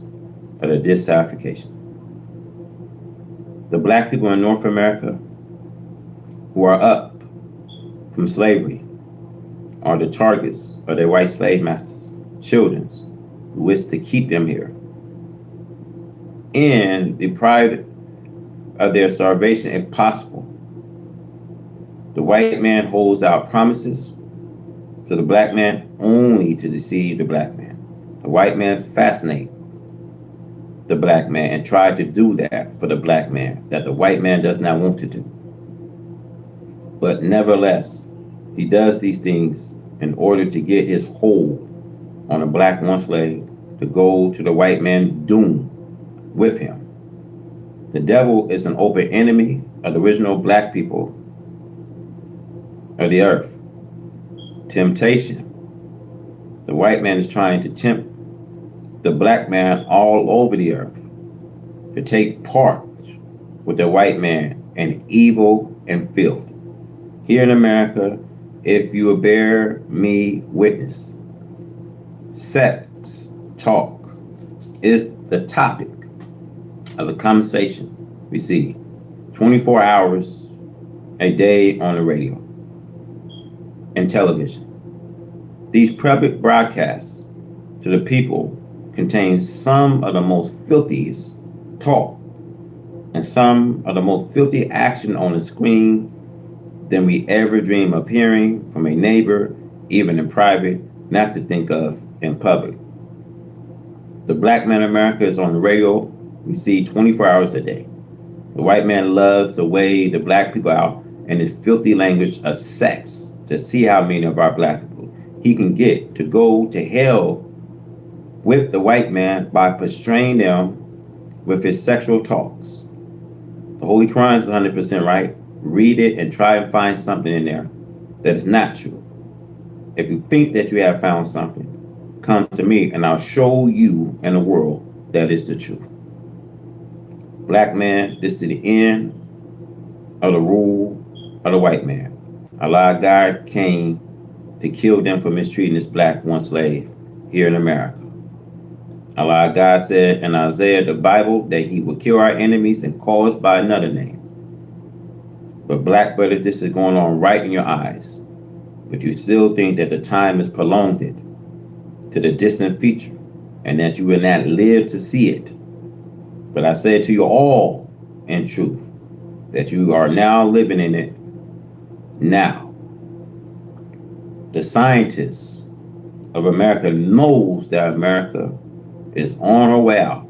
of the dissatisfaction. The black people in North America who are up from slavery are the targets of their white slave masters, children who wish to keep them here and deprived of their starvation if possible. The white man holds out promises to the black man only to deceive the black man. The white man fascinates the black man and tries to do that for the black man that the white man does not want to do. But nevertheless, he does these things in order to get his hold on a black one slave to go to the white man's doom with him. The devil is an open enemy of the original black people of the earth. Temptation. The white man is trying to tempt the black man all over the earth to take part with the white man in evil and filth. Here in America, if you will bear me witness, sex talk is the topic of the conversation we see 24 hours a day on the radio and television. These public broadcasts to the people contain some of the most filthiest talk and some of the most filthy action on the screen than we ever dream of hearing from a neighbor, even in private, not to think of in public. The black man in America is on the radio we see 24 hours a day. The white man loves to weigh the black people out in his filthy language of sex to see how many of our black people he can get to go to hell with the white man by portraying them with his sexual talks. The Holy Quran is 100% right. Read it and try and find something in there that is not true. If you think that you have found something, come to me and I'll show you and the world that is the truth. Black man, this is the end of the rule of the white man. Allah God came to kill them for mistreating this black one slave here in America. Allah God said in Isaiah, the Bible, that he will kill our enemies and call us by another name. But black brothers, this is going on right in your eyes. But you still think that the time has prolonged it to the distant future and that you will not live to see it. But I say to you all in truth that you are now living in it now. The scientists of America knows that America is on her way out.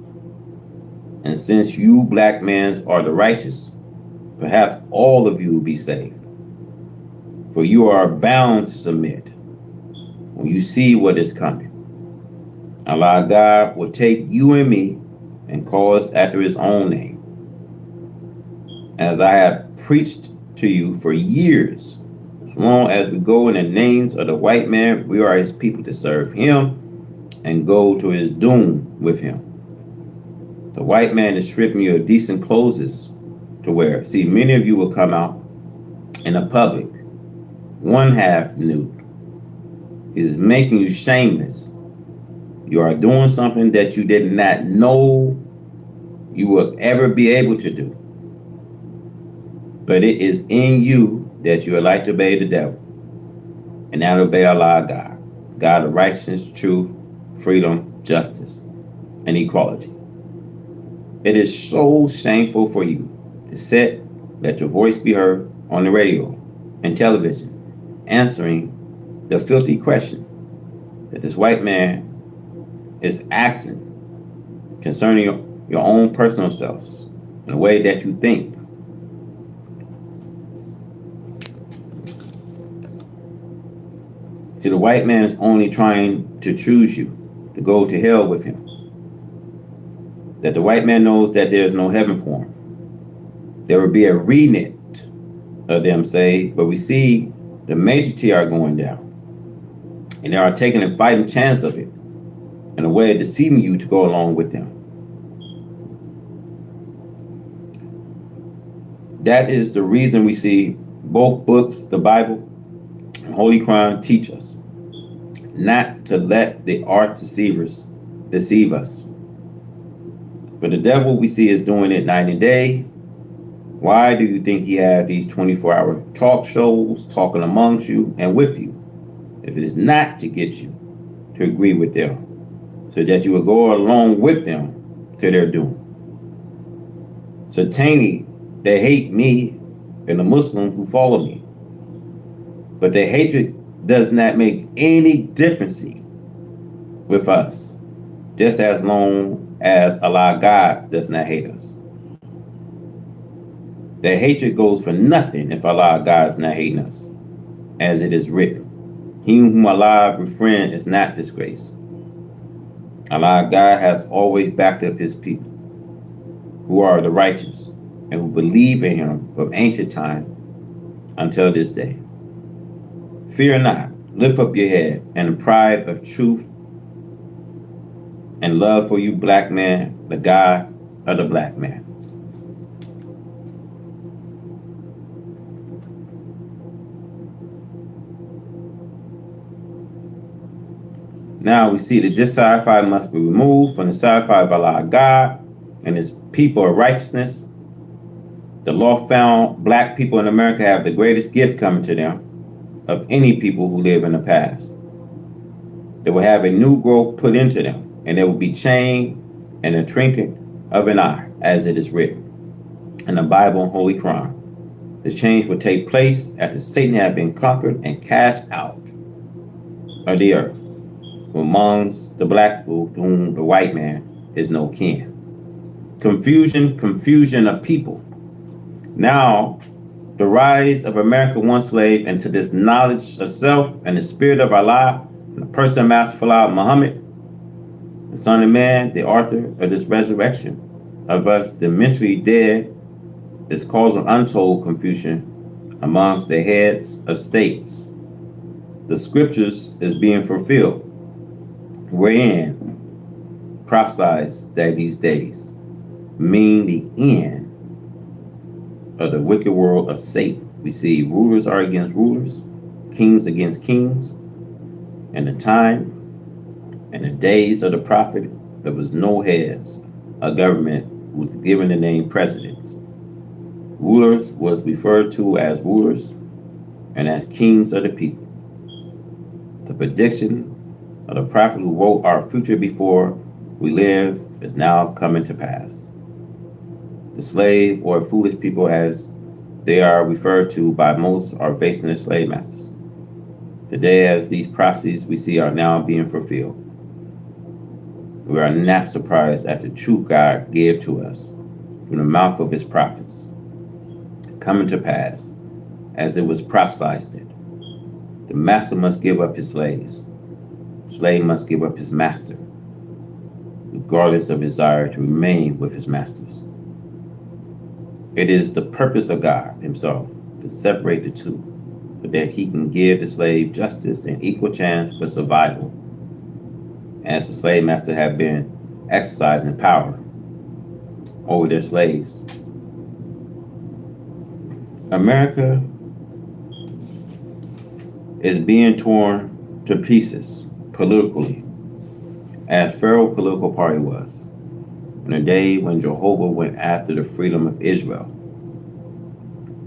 And since you black men are the righteous, perhaps all of you will be saved. For you are bound to submit when you see what is coming. Allah God will take you and me and call us after his own name. As I have preached to you for years, as long as we go in the names of the white man, we are his people to serve him and go to his doom with him. The white man is stripping you of decent clothes to wear. See, many of you will come out in the public, one half nude. He's making you shameless. You are doing something that you did not know you will ever be able to do. But it is in you that you would like to obey the devil and not obey Allah God, God of righteousness, truth, freedom, justice, and equality. It is so shameful for you to let your voice be heard on the radio and television, answering the filthy question that this white man is asking concerning your own personal selves in the way that you think. See, the white man is only trying to choose you to go to hell with him. That the white man knows that there is no heaven for him. There will be a remnant of them saved, but we see the majority are going down. And they are taking a fighting chance of it in a way of deceiving you to go along with them. That is the reason we see both books, the Bible and Holy Quran, teach us not to let the arch deceivers deceive us. But the devil we see is doing it night and day. Why do you think he has these 24-hour talk shows talking amongst you and with you? If it is not to get you to agree with them, so that you will go along with them to their doom. Certainly, they hate me and the Muslims who follow me. But their hatred does not make any difference with us, just as long as Allah God does not hate us. Their hatred goes for nothing if Allah God is not hating us, as it is written. He whom Allah befriends is not disgraced. Allah God has always backed up his people, who are the righteous, and who believe in him from ancient time until this day. Fear not, lift up your head, and the pride of truth and love for you, black man, the God of the black man. Now we see that this sacrifice must be removed from the sacrifice of Allah God and his people of righteousness. The law found black people in America have the greatest gift coming to them of any people who live in the past. They will have a new growth put into them, and they will be chained in a twinkling of an eye, as it is written in the Bible and Holy Quran. The change will take place after Satan had been conquered and cast out of the earth, amongst the black people to whom the white man is no kin. Confusion of people. Now, the rise of America one slave into this knowledge of self and the spirit of Allah, and the person of Master Muhammad, the Son of Man, the author of this resurrection of us, the mentally dead, is causing untold confusion amongst the heads of states. The scriptures is being fulfilled, wherein prophesies that these days mean the end of the wicked world of Satan. We see rulers are against rulers, kings against kings. And the time and the days of the prophet, there was no heads. A government was given the name presidents. Rulers was referred to as rulers and as kings of the people. The prediction of the prophet who wrote our future before we live is now coming to pass. The slave or foolish people, as they are referred to by most, are facing their slave masters. Today, as these prophecies we see are now being fulfilled, we are not surprised at the truth God gave to us through the mouth of his prophets, coming to pass as it was prophesied that the master must give up his slaves. The slave must give up his master, regardless of his desire to remain with his masters. It is the purpose of God himself to separate the two, so that he can give the slave justice and equal chance for survival, as the slave master have been exercising power over their slaves. America is being torn to pieces politically, as Pharaoh's political party was on the day when Jehovah went after the freedom of Israel.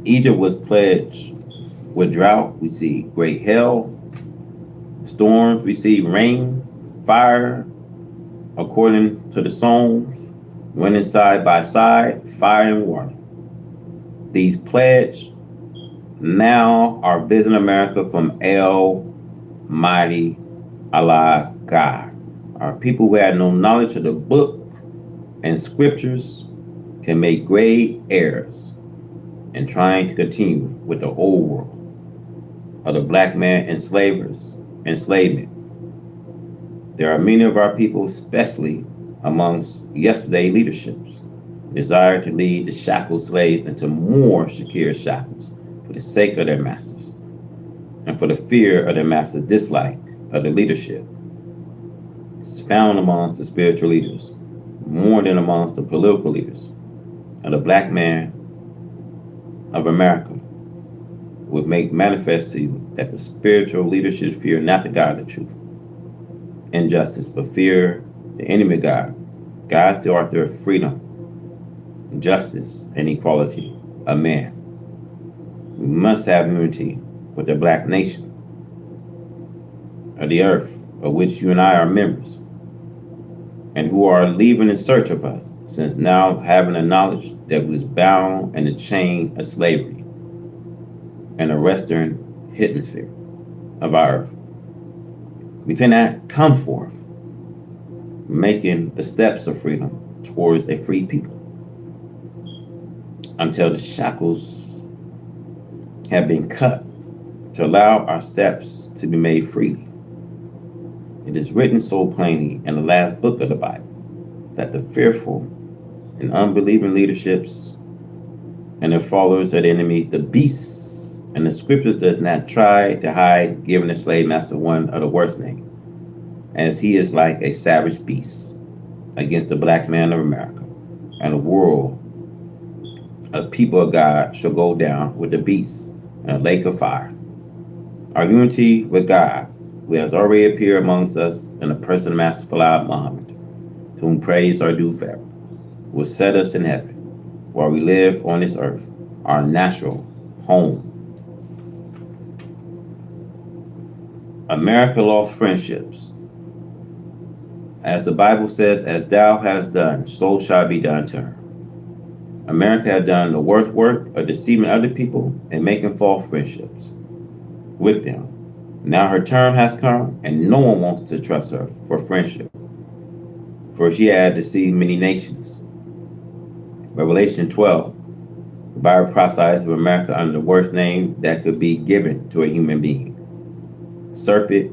Egypt was pledged with drought. We see great hail, storms. We see rain, fire, according to the Psalms, winning side by side, fire and water. These pledges now are visiting America from Almighty Allah God. Our people who had no knowledge of the book and scriptures can make grave errors in trying to continue with the old world of the black man enslavers enslavement. There are many of our people, especially amongst yesterday leaderships, desire to lead the shackled slaves into more secure shackles for the sake of their masters and for the fear of their master's dislike of the leadership. It's found amongst the spiritual leaders more than amongst the political leaders. And the black man of America would make manifest to you that the spiritual leadership fear not the God of truth and justice, but fear the enemy God. God's the author of freedom, justice, and equality of man. We must have unity with the black nation of the earth, of which you and I are members, and who are leaving in search of us, since now having the knowledge that we was bound in the chain of slavery in the western hemisphere of our earth. We cannot come forth making the steps of freedom towards a free people until the shackles have been cut to allow our steps to be made freely. It is written so plainly in the last book of the Bible that the fearful and unbelieving leaderships and their followers of the enemy, the beasts, and the scriptures does not try to hide giving the slave master one of the worst name, as he is like a savage beast against the black man of America, and the world of people of God shall go down with the beasts in a lake of fire. Our unity with God, who has already appeared amongst us in the person of Master Falad Muhammad, to whom praise are due forever, will set us in heaven while we live on this earth, our natural home. America lost friendships. As the Bible says, as thou hast done, so shall be done to her. America has done the worst work of deceiving other people and making false friendships with them. Now her turn has come, and no one wants to trust her for friendship, for she had deceived many nations. Revelation 12, the Bible prophesies of America under the worst name that could be given to a human being: serpent,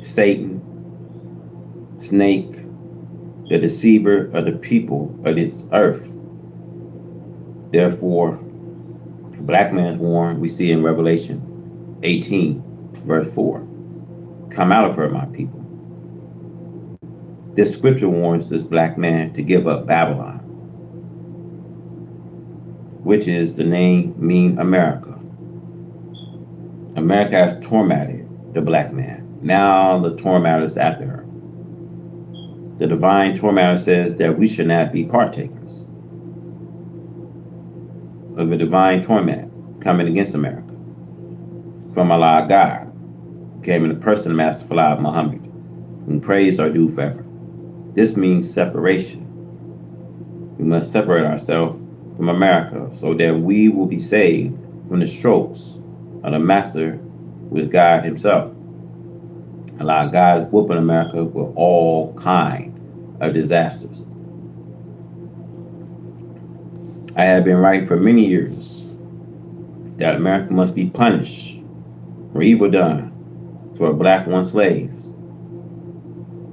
Satan, snake, the deceiver of the people of this earth. Therefore, the black man's warned, we see in Revelation 18, verse 4. Come out of her, my people. This scripture warns this black man to give up Babylon, which is the name mean America. America has tormented the black man. Now the tormentor is after her. The divine tormentor says that we should not be partakers of a divine torment coming against America from Allah God, came in the person of Master Falad Muhammad, whom praise are due forever. This means separation. We must separate ourselves from America so that we will be saved from the strokes of the Master, who is God himself. Allah God is whooping America with all kind of disasters. I have been writing for many years that America must be punished for evil done to our black one slaves,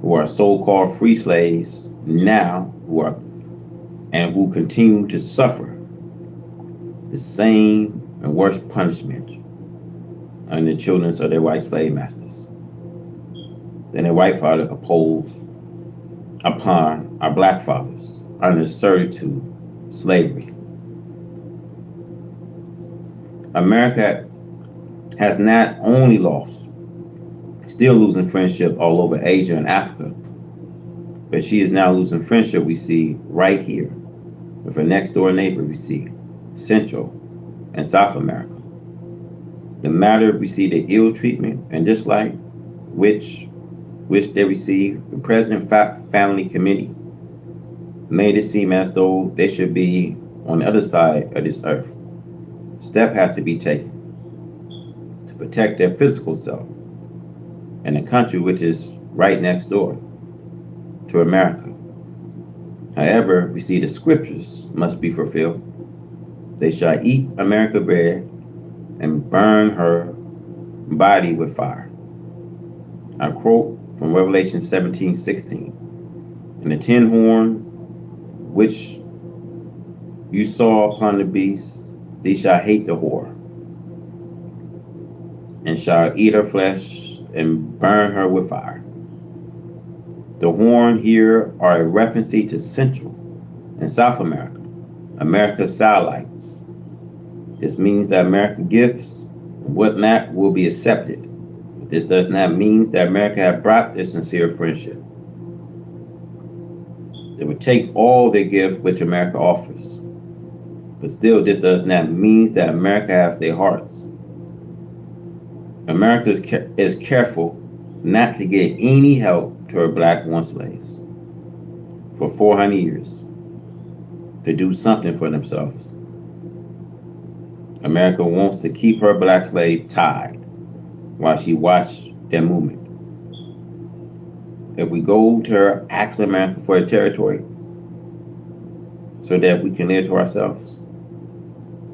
who are so-called free slaves now, who continue to suffer the same and worse punishment under the children of their white slave masters than their white father imposed upon our black fathers under servitude, slavery. America has not only lost, still losing friendship all over Asia and Africa, but she is now losing friendship, we see right here with her next door neighbor, we see Central and South America. The matter, we see the ill treatment and dislike which they receive. The President Family Committee made it seem as though they should be on the other side of this earth. Steps have to be taken to protect their physical self and the country which is right next door to America. However, we see the scriptures must be fulfilled. They shall eat America bread and burn her body with fire. I quote from Revelation 17:16. And the tin horn which you saw upon the beast, they shall hate the whore, and shall eat her flesh and burn her with fire. The horn here are a reference to Central and South America, America's satellites. This means that American gifts and whatnot will be accepted. But this does not mean that America have brought this sincere friendship. They would take all they give which America offers. But still, this does not mean that America has their hearts. America is careful not to give any help to her black born slaves for 400 years to do something for themselves. America wants to keep her black slave tied while she watched their movement. If we go to her, ask America for a territory so that we can live to ourselves,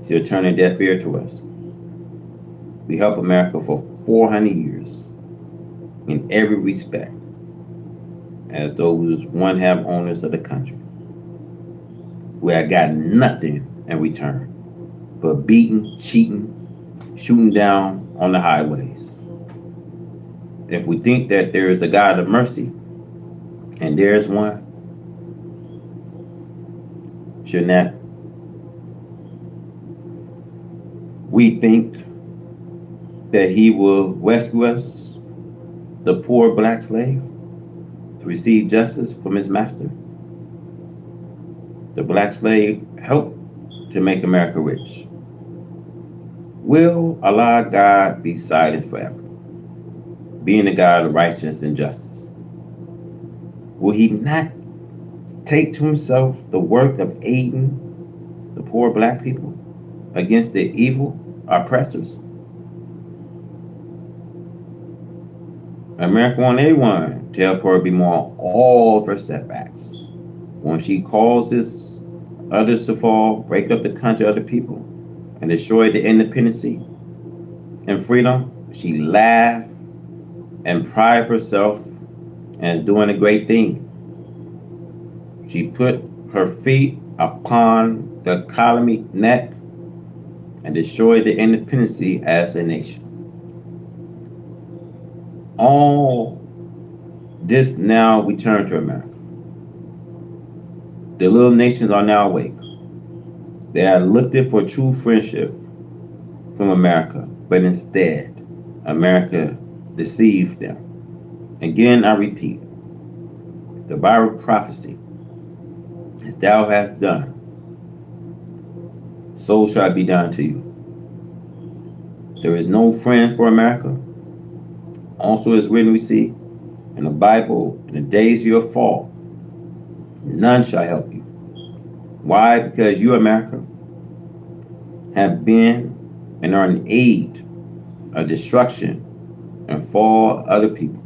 she'll turn a deaf ear to us. We help America for 400 years in every respect as those one half owners of the country. We have got nothing in return but beating, cheating, shooting down on the highways. If we think that there is a God of mercy, and there is one, should not we think that he will rescue us, the poor black slave, to receive justice from his master? The black slave helped to make America rich. Will Allah God be silent forever, being the God of righteousness and justice? Will he not take to himself the work of aiding the poor black people against the evil oppressors? America wants everyone to help her bemoan all of her setbacks. When she causes others to fall, break up the country of the people, and destroy the independency and freedom, she laughs and pride herself as doing a great thing. She put her feet upon the colony neck and destroyed the independency as a nation. All this now we turn to America. The little nations are now awake. They are looking for true friendship from America, but instead, America deceived them. Again, I repeat, the Bible prophecy, as thou hast done, so shall it be done to you. There is no friend for America. Also is written, we see in the Bible, in the days of your fall, none shall help you. Why? Because you, America, have been and are an aid of destruction and fall of other people.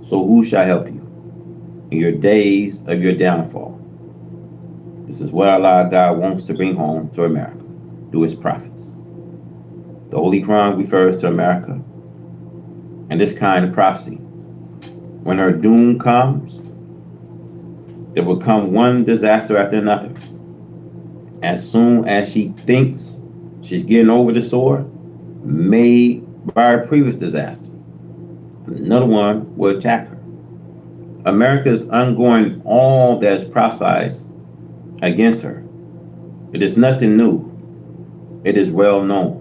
So who shall help you in your days of your downfall? This is what Allah God wants to bring home to America through his prophets. The Holy Quran refers to America and this kind of prophecy. When her doom comes, there will come one disaster after another. As soon as she thinks she's getting over the sword made by a previous disaster, another one will attack her. America is undergoing all that is prophesied against her. It is nothing new. It is well known.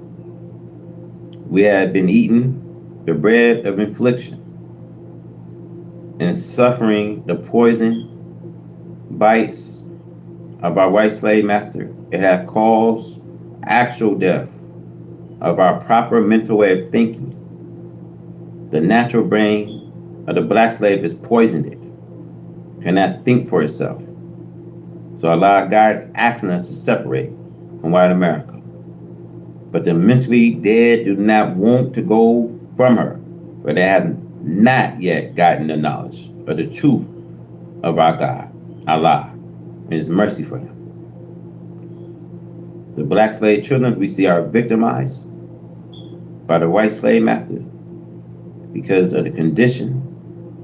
We have been eating the bread of affliction and suffering the poison bites of our white slave master. It has caused actual death of our proper mental way of thinking. The natural brain of the black slave is poisoned. It cannot think for itself. So Allah God is asking us to separate from white America. But the mentally dead do not want to go from her, but they have not yet gotten the knowledge of the truth of our God, Allah, and his mercy for them. The black slave children we see are victimized by the white slave masters. because of the condition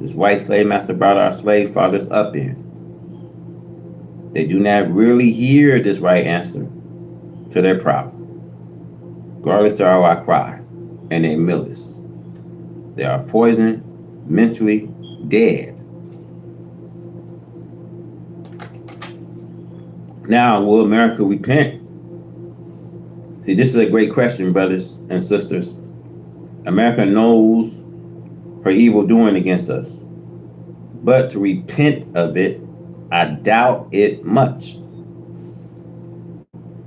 this white slave master brought our slave fathers up in. They do not really hear this right answer to their problem. Regardless to how I cry, and they mill us. They are poisoned, mentally dead. Now, will America repent? See, this is a great question, brothers and sisters. America knows her evil doing against us. But to repent of it, I doubt it much.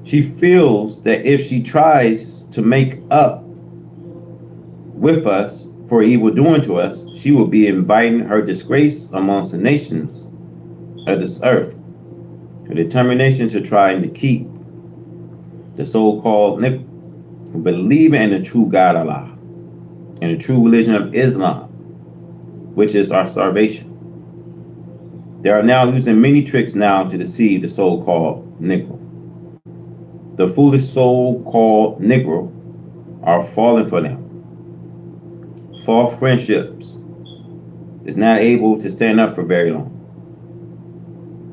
She feels that if she tries to make up with us for evil doing to us, she will be inviting her disgrace amongst the nations of this earth. Her determination to try and to keep the so-called believing in the true God Allah and the true religion of Islam, which is our salvation. They are now using many tricks now to deceive the so-called Negro. The foolish so-called Negro are falling for them. False friendships is not able to stand up for very long.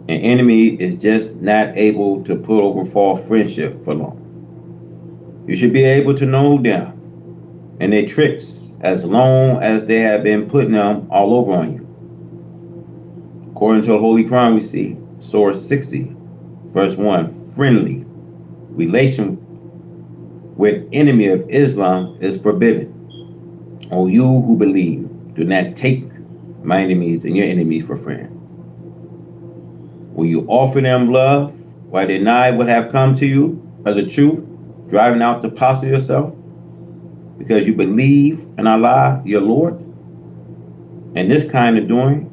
An enemy is just not able to put over false friendship for long. You should be able to know them and their tricks as long as they have been putting them all over on you. According to the Holy Quran, we see Surah 60, verse 1, friendly relation with enemy of Islam is forbidden. O you who believe, do not take my enemies and your enemies for friends. Will you offer them love while they deny what have come to you of the truth, driving out the apostle yourself? Because you believe in Allah, your Lord? And this kind of doing,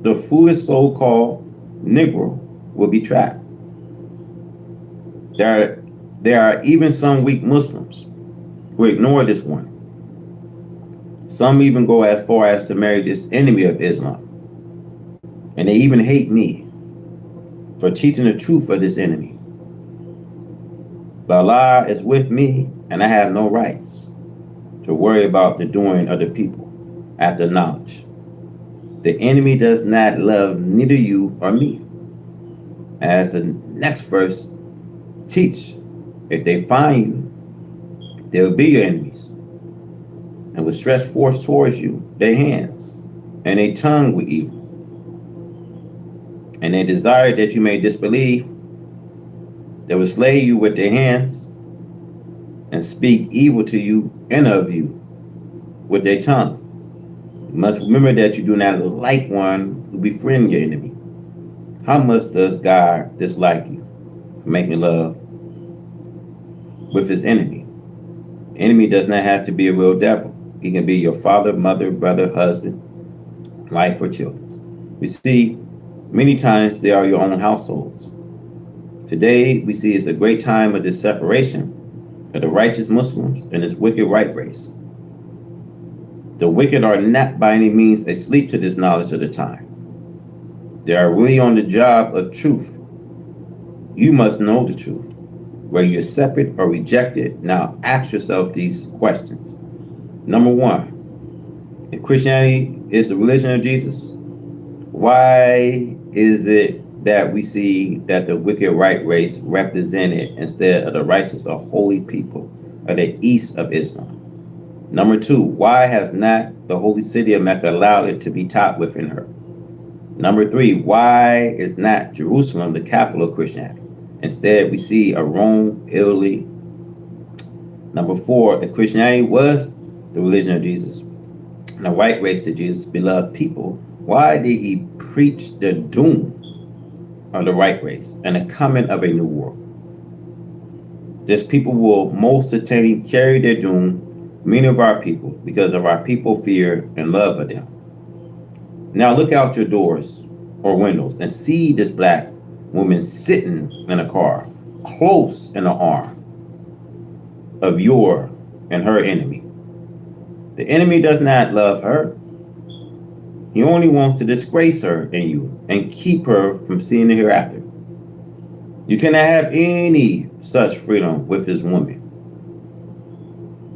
the foolish so-called Negro will be trapped. There are even some weak Muslims who ignore this warning. Some even go as far as to marry this enemy of Islam. And they even hate me for teaching the truth of this enemy. But Allah is with me, and I have no rights to worry about the doing of the people after knowledge. The enemy does not love neither you or me. As the next verse teach, if they find you, they will be your enemies and will stretch forth towards you their hands and their tongue with evil. And they desire that you may disbelieve. They will slay you with their hands and speak evil to you and of you with their tongue. You must remember that you do not like one who befriend your enemy. How much does God dislike you for making love with his enemy? Enemy does not have to be a real devil. He can be your father, mother, brother, husband, wife, or children. We see many times they are your own households. Today, we see it's a great time of this separation of the righteous Muslims and this wicked white race. The wicked are not by any means asleep to this knowledge of the time. They are really on the job of truth. You must know the truth. Whether you're separate or rejected, now ask yourself these questions. Number one, if Christianity is the religion of Jesus, why is it that we see that the wicked white race represented instead of the righteous or holy people of the east of Islam? Number two, why has not the holy city of Mecca allowed it to be taught within her? Number three, why is not Jerusalem the capital of Christianity? Instead, we see a Rome, Italy. Number four, if Christianity was the religion of Jesus and the white race of Jesus' beloved people, why did he preach the doom of the white race and the coming of a new world? This people will most certainly carry their doom, many of our people, because of our people fear and love of them. Now look out your doors or windows and see this black woman sitting in a car, close in the arm of your and her enemy. The enemy does not love her. He only wants to disgrace her and you and keep her from seeing the hereafter. You cannot have any such freedom with this woman,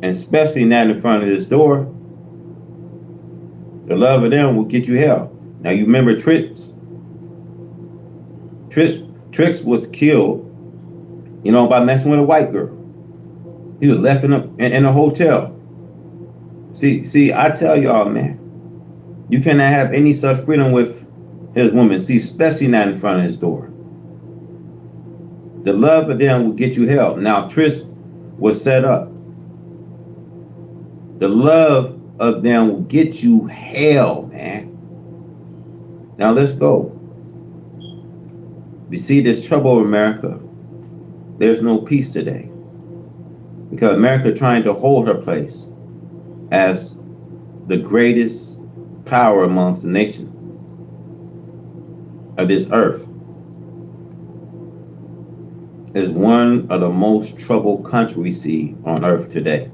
and especially not in front of this door. The love of them will get you hell. Now you remember Trix, Trix was killed, by messing with a white girl. He was left in a hotel. See, I tell y'all, man, you cannot have any such freedom with his woman. See, especially not in front of his door. The love of them will get you hell. Now, Trish was set up. The love of them will get you hell, man. Now let's go. We see this trouble in America. There's no peace today. Because America is trying to hold her place as the greatest power amongst the nations of this earth. Is one of the most troubled countries we see on earth today.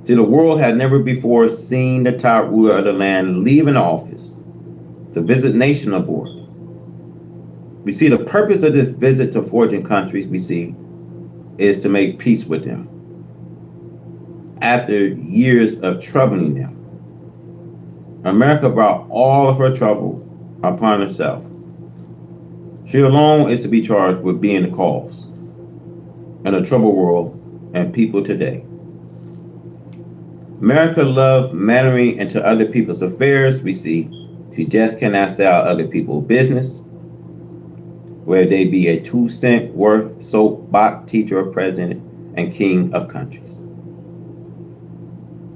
See, the world had never before seen the top ruler of the land leaving office to visit nation abroad. We see the purpose of this visit to foreign countries, we see, is to make peace with them. After years of troubling them, America brought all of her trouble upon herself. She alone is to be charged with being the cause in a troubled world and people today. America loves meddling into other people's affairs, we see. She just cannot stay out of other people's business, whether they be a 2-cent worth soapbox teacher or president and king of countries.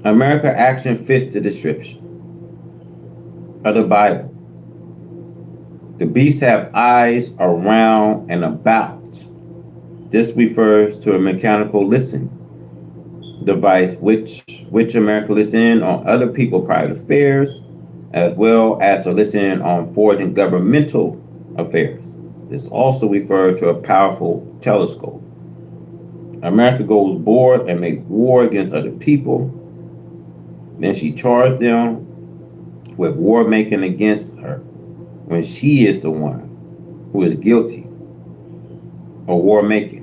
America action fits the description of the Bible. The beasts have eyes around and about. This refers to a mechanical listening device which America listens in on other people's private affairs, as well as to listen on foreign governmental affairs. This also refers to a powerful telescope. America goes bored and makes war against other people. Then she charges them with war making against her, when she is the one who is guilty of war making.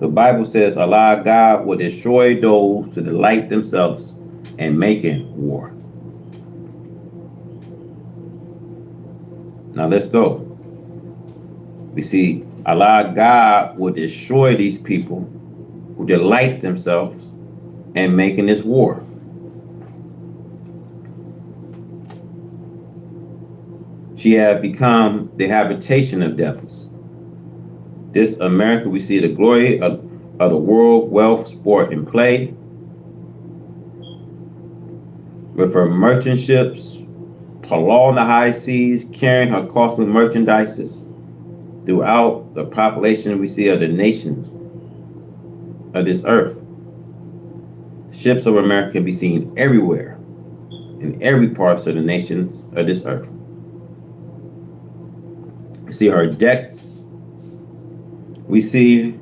The Bible says Allah God will destroy those who delight themselves in making war. Now let's go. We see Allah God will destroy these people who delight themselves in making this war. She had become the habitation of devils. This America, we see the glory of the world, wealth, sport, and play. With her merchant ships prolong the high seas, carrying her costly merchandises throughout the population we see of the nations of this earth. Ships of America can be seen everywhere, in every part of the nations of this earth. See her deck. We see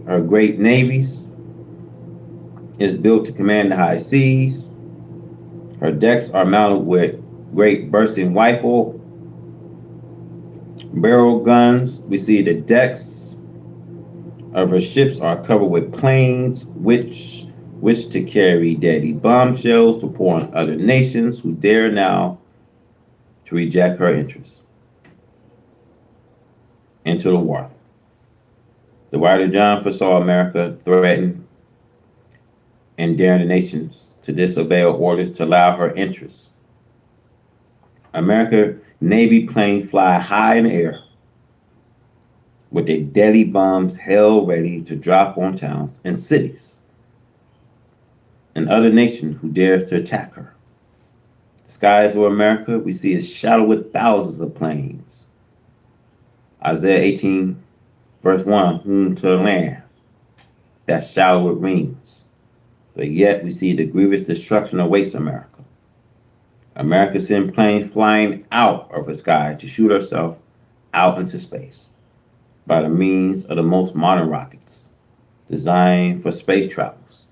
her great navies is built to command the high seas. Her decks are mounted with great bursting rifle barrel guns. We see the decks of her ships are covered with planes, which to carry deadly bombshells to pour on other nations who dare now to reject her interests into the water. The writer John foresaw America threaten and daring the nations to disobey her orders to allow her interests. America Navy planes fly high in the air with their deadly bombs held ready to drop on towns and cities and other nations who dares to attack her. The skies of America we see is shadowed with thousands of planes. Isaiah 18, verse 1, whom to land that's shadowed with rings. But yet we see the grievous destruction awaits America. America sends planes flying out of the sky to shoot herself out into space by the means of the most modern rockets designed for space travels.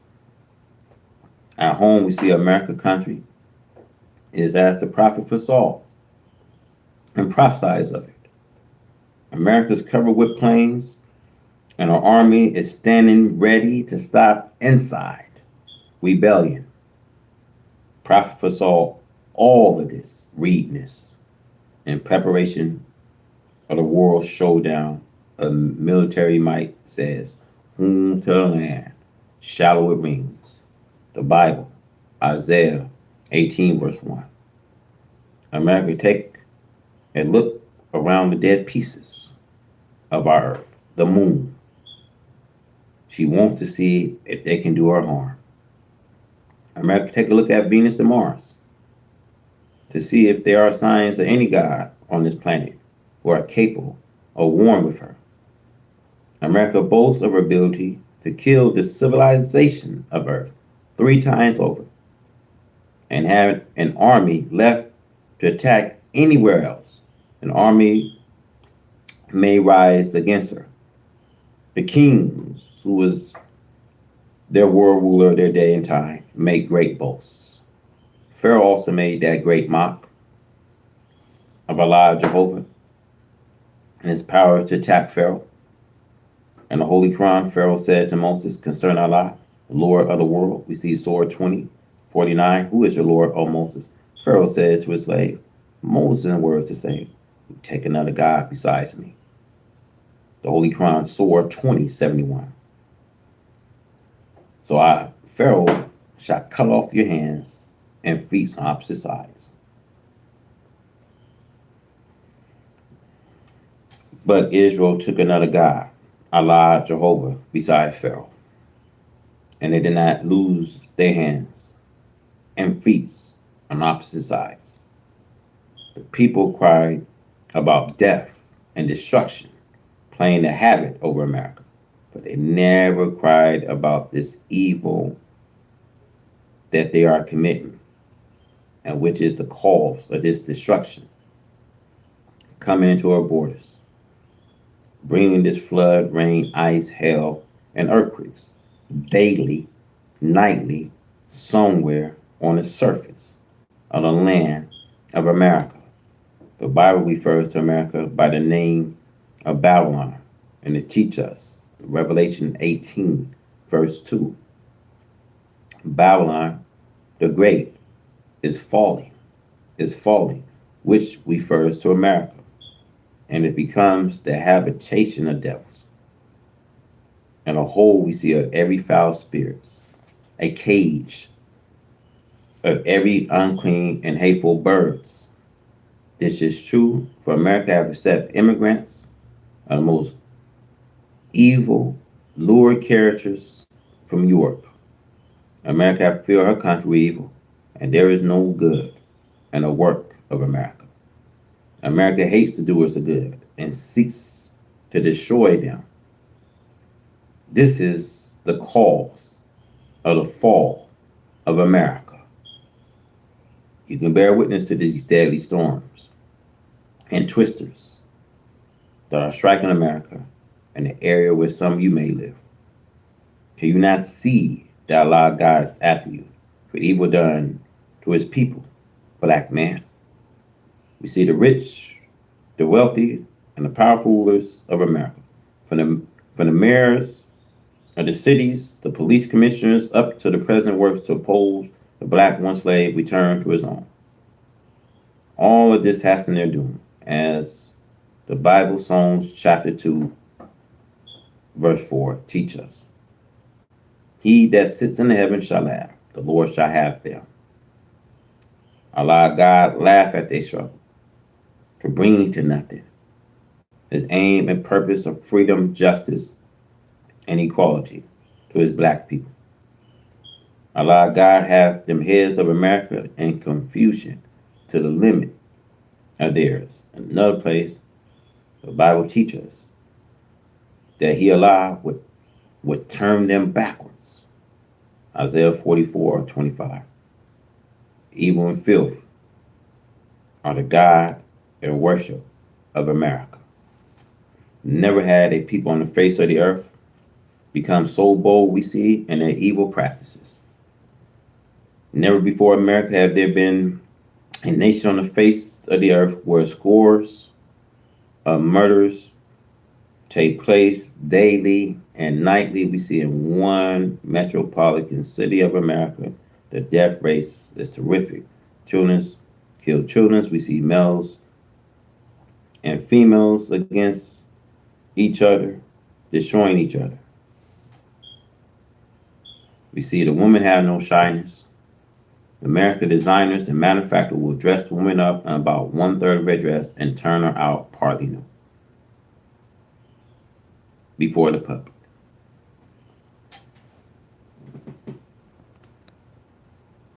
At home, we see America country is as the prophet foresaw and prophesies of it. America is covered with planes, and our army is standing ready to stop inside. rebellion. Prophet foresaw all of this, read this, in preparation of the world showdown of military might says, whom to the land, shallow it rings. The Bible, Isaiah 18 verse 1. America, take a look around the dead pieces of our earth, the moon. She wants to see if they can do her harm. America, take a look at Venus and Mars to see if there are signs of any God on this planet who are capable of warring with her. America boasts of her ability to kill the civilization of Earth 3 times over and have an army left to attack anywhere else. An army may rise against her. The kings, who was their world ruler of their day and time, make great boasts. Pharaoh also made that great mock of Allah Jehovah and his power to attack Pharaoh. In the Holy Quran, Pharaoh said to Moses concerning Allah, the Lord of the world. We see Surah 20:49. Who is your Lord, O Moses? Pharaoh said to his slave, Moses in words to say, take another God besides me. The Holy Quran, Surah 20:71. So Pharaoh shall cut off your hands and feet on opposite sides. But Israel took another God, Allah Jehovah, beside Pharaoh. And they did not lose their hands and feet on opposite sides. The people cried about death and destruction, playing the havoc over America. But they never cried about this evil that they are committing, and which is the cause of this destruction coming into our borders, bringing this flood, rain, ice, hail, and earthquakes daily, nightly, somewhere on the surface of the land of America. The Bible refers to America by the name of Babylon, and it teaches us, Revelation 18, verse 2. Babylon the Great is falling, which refers to America, and it becomes the habitation of devils. And a hole we see of every foul spirit, a cage of every unclean and hateful birds. This is true for America have accepted immigrants are the most evil, lurid characters from Europe. America have filled her country with evil, and there is no good in the work of America. America hates the doers of good and seeks to destroy them. This is the cause of the fall of America. You can bear witness to these deadly storms and twisters that are striking America and the area where some of you may live. Can you not see that Allah God is after you for evil done to his people, black man? We see the rich, the wealthy, and the powerful rulers of America, from the mayors of the cities, the police commissioners, up to the president, works to oppose the black one slave return to his own. All of this has in their doom, as the Bible, Psalms chapter 2, verse 4 teach us. He that sits in the heavens shall laugh, the Lord shall have them. Allah God laugh at their struggle to bring to nothing his aim and purpose of freedom, justice, and equality to his black people. Allah God have them heads of America in confusion to the limit of theirs. Another place, the Bible teaches us that he Allah would turn them backwards. Isaiah 44:25. Evil and filth are the God and worship of America. Never had a people on the face of the earth become so bold we see in their evil practices. Never before America have there been a nation on the face of the earth where scores of murders take place daily and nightly. We see in one metropolitan city of America, the death rate is terrific. Children kill children. We see males and females against each other, destroying each other. We see the women have no shyness. American designers and manufacturers will dress the woman up in about one third of her dress and turn her out partly nude before the public.